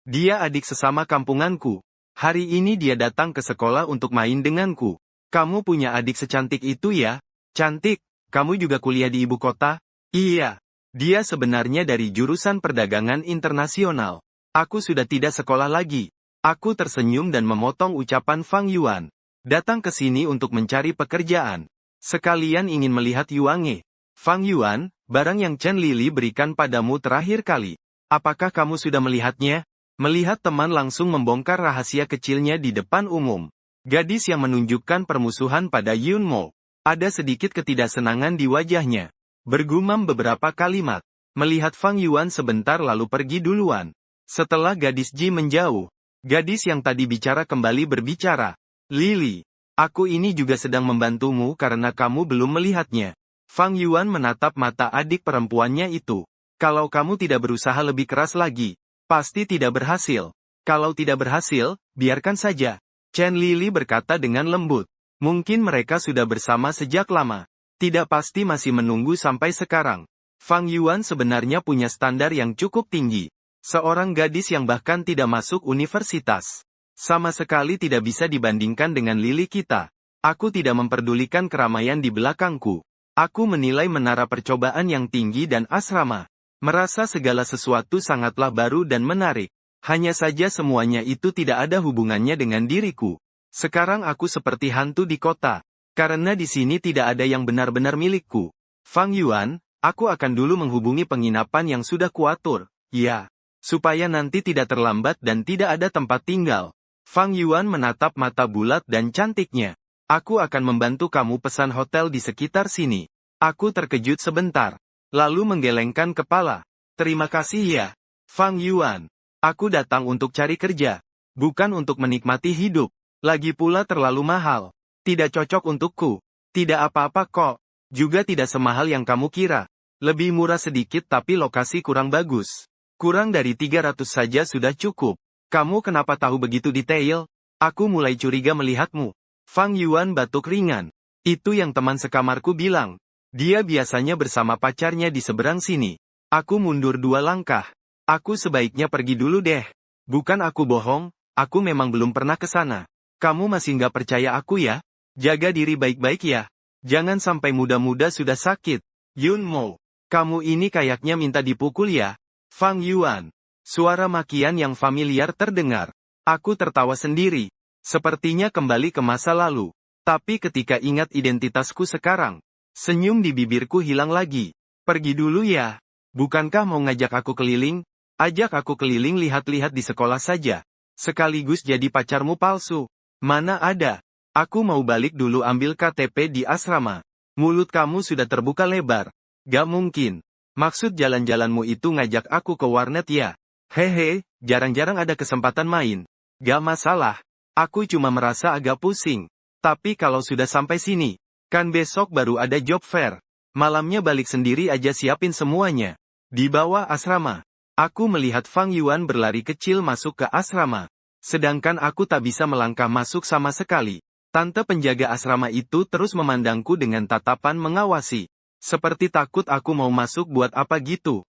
Dia adik sesama kampunganku. Hari ini dia datang ke sekolah untuk main denganku. Kamu punya adik secantik itu ya? Cantik, kamu juga kuliah di ibu kota? Iya. Dia sebenarnya dari jurusan perdagangan internasional. Aku sudah tidak sekolah lagi. Aku tersenyum dan memotong ucapan Fang Yuan. Datang ke sini untuk mencari pekerjaan. Sekalian ingin melihat Yuange. Fang Yuan, barang yang Chen Lili berikan padamu terakhir kali. Apakah kamu sudah melihatnya? Melihat teman langsung membongkar rahasia kecilnya di depan umum. Gadis yang menunjukkan permusuhan pada Yun Mo. Ada sedikit ketidaksenangan di wajahnya. Bergumam beberapa kalimat. Melihat Fang Yuan sebentar lalu pergi duluan. Setelah gadis Ji menjauh, gadis yang tadi bicara kembali berbicara. Lili, aku ini juga sedang membantumu karena kamu belum melihatnya. Fang Yuan menatap mata adik perempuannya itu. Kalau kamu tidak berusaha lebih keras lagi, pasti tidak berhasil. Kalau tidak berhasil, biarkan saja. Chen Lili berkata dengan lembut. Mungkin mereka sudah bersama sejak lama. Tidak pasti masih menunggu sampai sekarang. Fang Yuan sebenarnya punya standar yang cukup tinggi. Seorang gadis yang bahkan tidak masuk universitas. Sama sekali tidak bisa dibandingkan dengan Lili kita. Aku tidak memperdulikan keramaian di belakangku. Aku menilai menara percobaan yang tinggi dan asrama. Merasa segala sesuatu sangatlah baru dan menarik. Hanya saja semuanya itu tidak ada hubungannya dengan diriku. Sekarang aku seperti hantu di kota. Karena di sini tidak ada yang benar-benar milikku. Fang Yuan, aku akan dulu menghubungi penginapan yang sudah kuatur. Ya. Supaya nanti tidak terlambat dan tidak ada tempat tinggal. Fang Yuan menatap mata bulat dan cantiknya. Aku akan membantu kamu pesan hotel di sekitar sini. Aku terkejut sebentar. Lalu menggelengkan kepala. Terima kasih ya. Fang Yuan. Aku datang untuk cari kerja. Bukan untuk menikmati hidup. Lagi pula terlalu mahal. Tidak cocok untukku. Tidak apa-apa kok. Juga tidak semahal yang kamu kira. Lebih murah sedikit tapi lokasi kurang bagus. Kurang dari 300 saja sudah cukup. Kamu kenapa tahu begitu detail? Aku mulai curiga melihatmu. Fang Yuan batuk ringan. Itu yang teman sekamarku bilang. Dia biasanya bersama pacarnya di seberang sini. Aku mundur 2 langkah. Aku sebaiknya pergi dulu deh. Bukan aku bohong, aku memang belum pernah ke sana. Kamu masih nggak percaya aku ya? Jaga diri baik-baik ya. Jangan sampai muda-muda sudah sakit. Yun Mo, kamu ini kayaknya minta dipukul ya? Fang Yuan. Suara makian yang familiar terdengar. Aku tertawa sendiri. Sepertinya kembali ke masa lalu. Tapi ketika ingat identitasku sekarang, senyum di bibirku hilang lagi. Pergi dulu ya. Bukankah mau ngajak aku keliling? Ajak aku keliling lihat-lihat di sekolah saja. Sekaligus jadi pacarmu palsu. Mana ada. Aku mau balik dulu ambil KTP di asrama. Mulut kamu sudah terbuka lebar. Gak mungkin. Maksud jalan-jalanmu itu ngajak aku ke warnet ya? Hehe, jarang-jarang ada kesempatan main. Gak masalah. Aku cuma merasa agak pusing. Tapi kalau sudah sampai sini, kan besok baru ada job fair. Malamnya balik sendiri aja siapin semuanya. Di bawah asrama. Aku melihat Fang Yuan berlari kecil masuk ke asrama. Sedangkan aku tak bisa melangkah masuk sama sekali. Tante penjaga asrama itu terus memandangku dengan tatapan mengawasi. Seperti takut aku mau masuk buat apa gitu.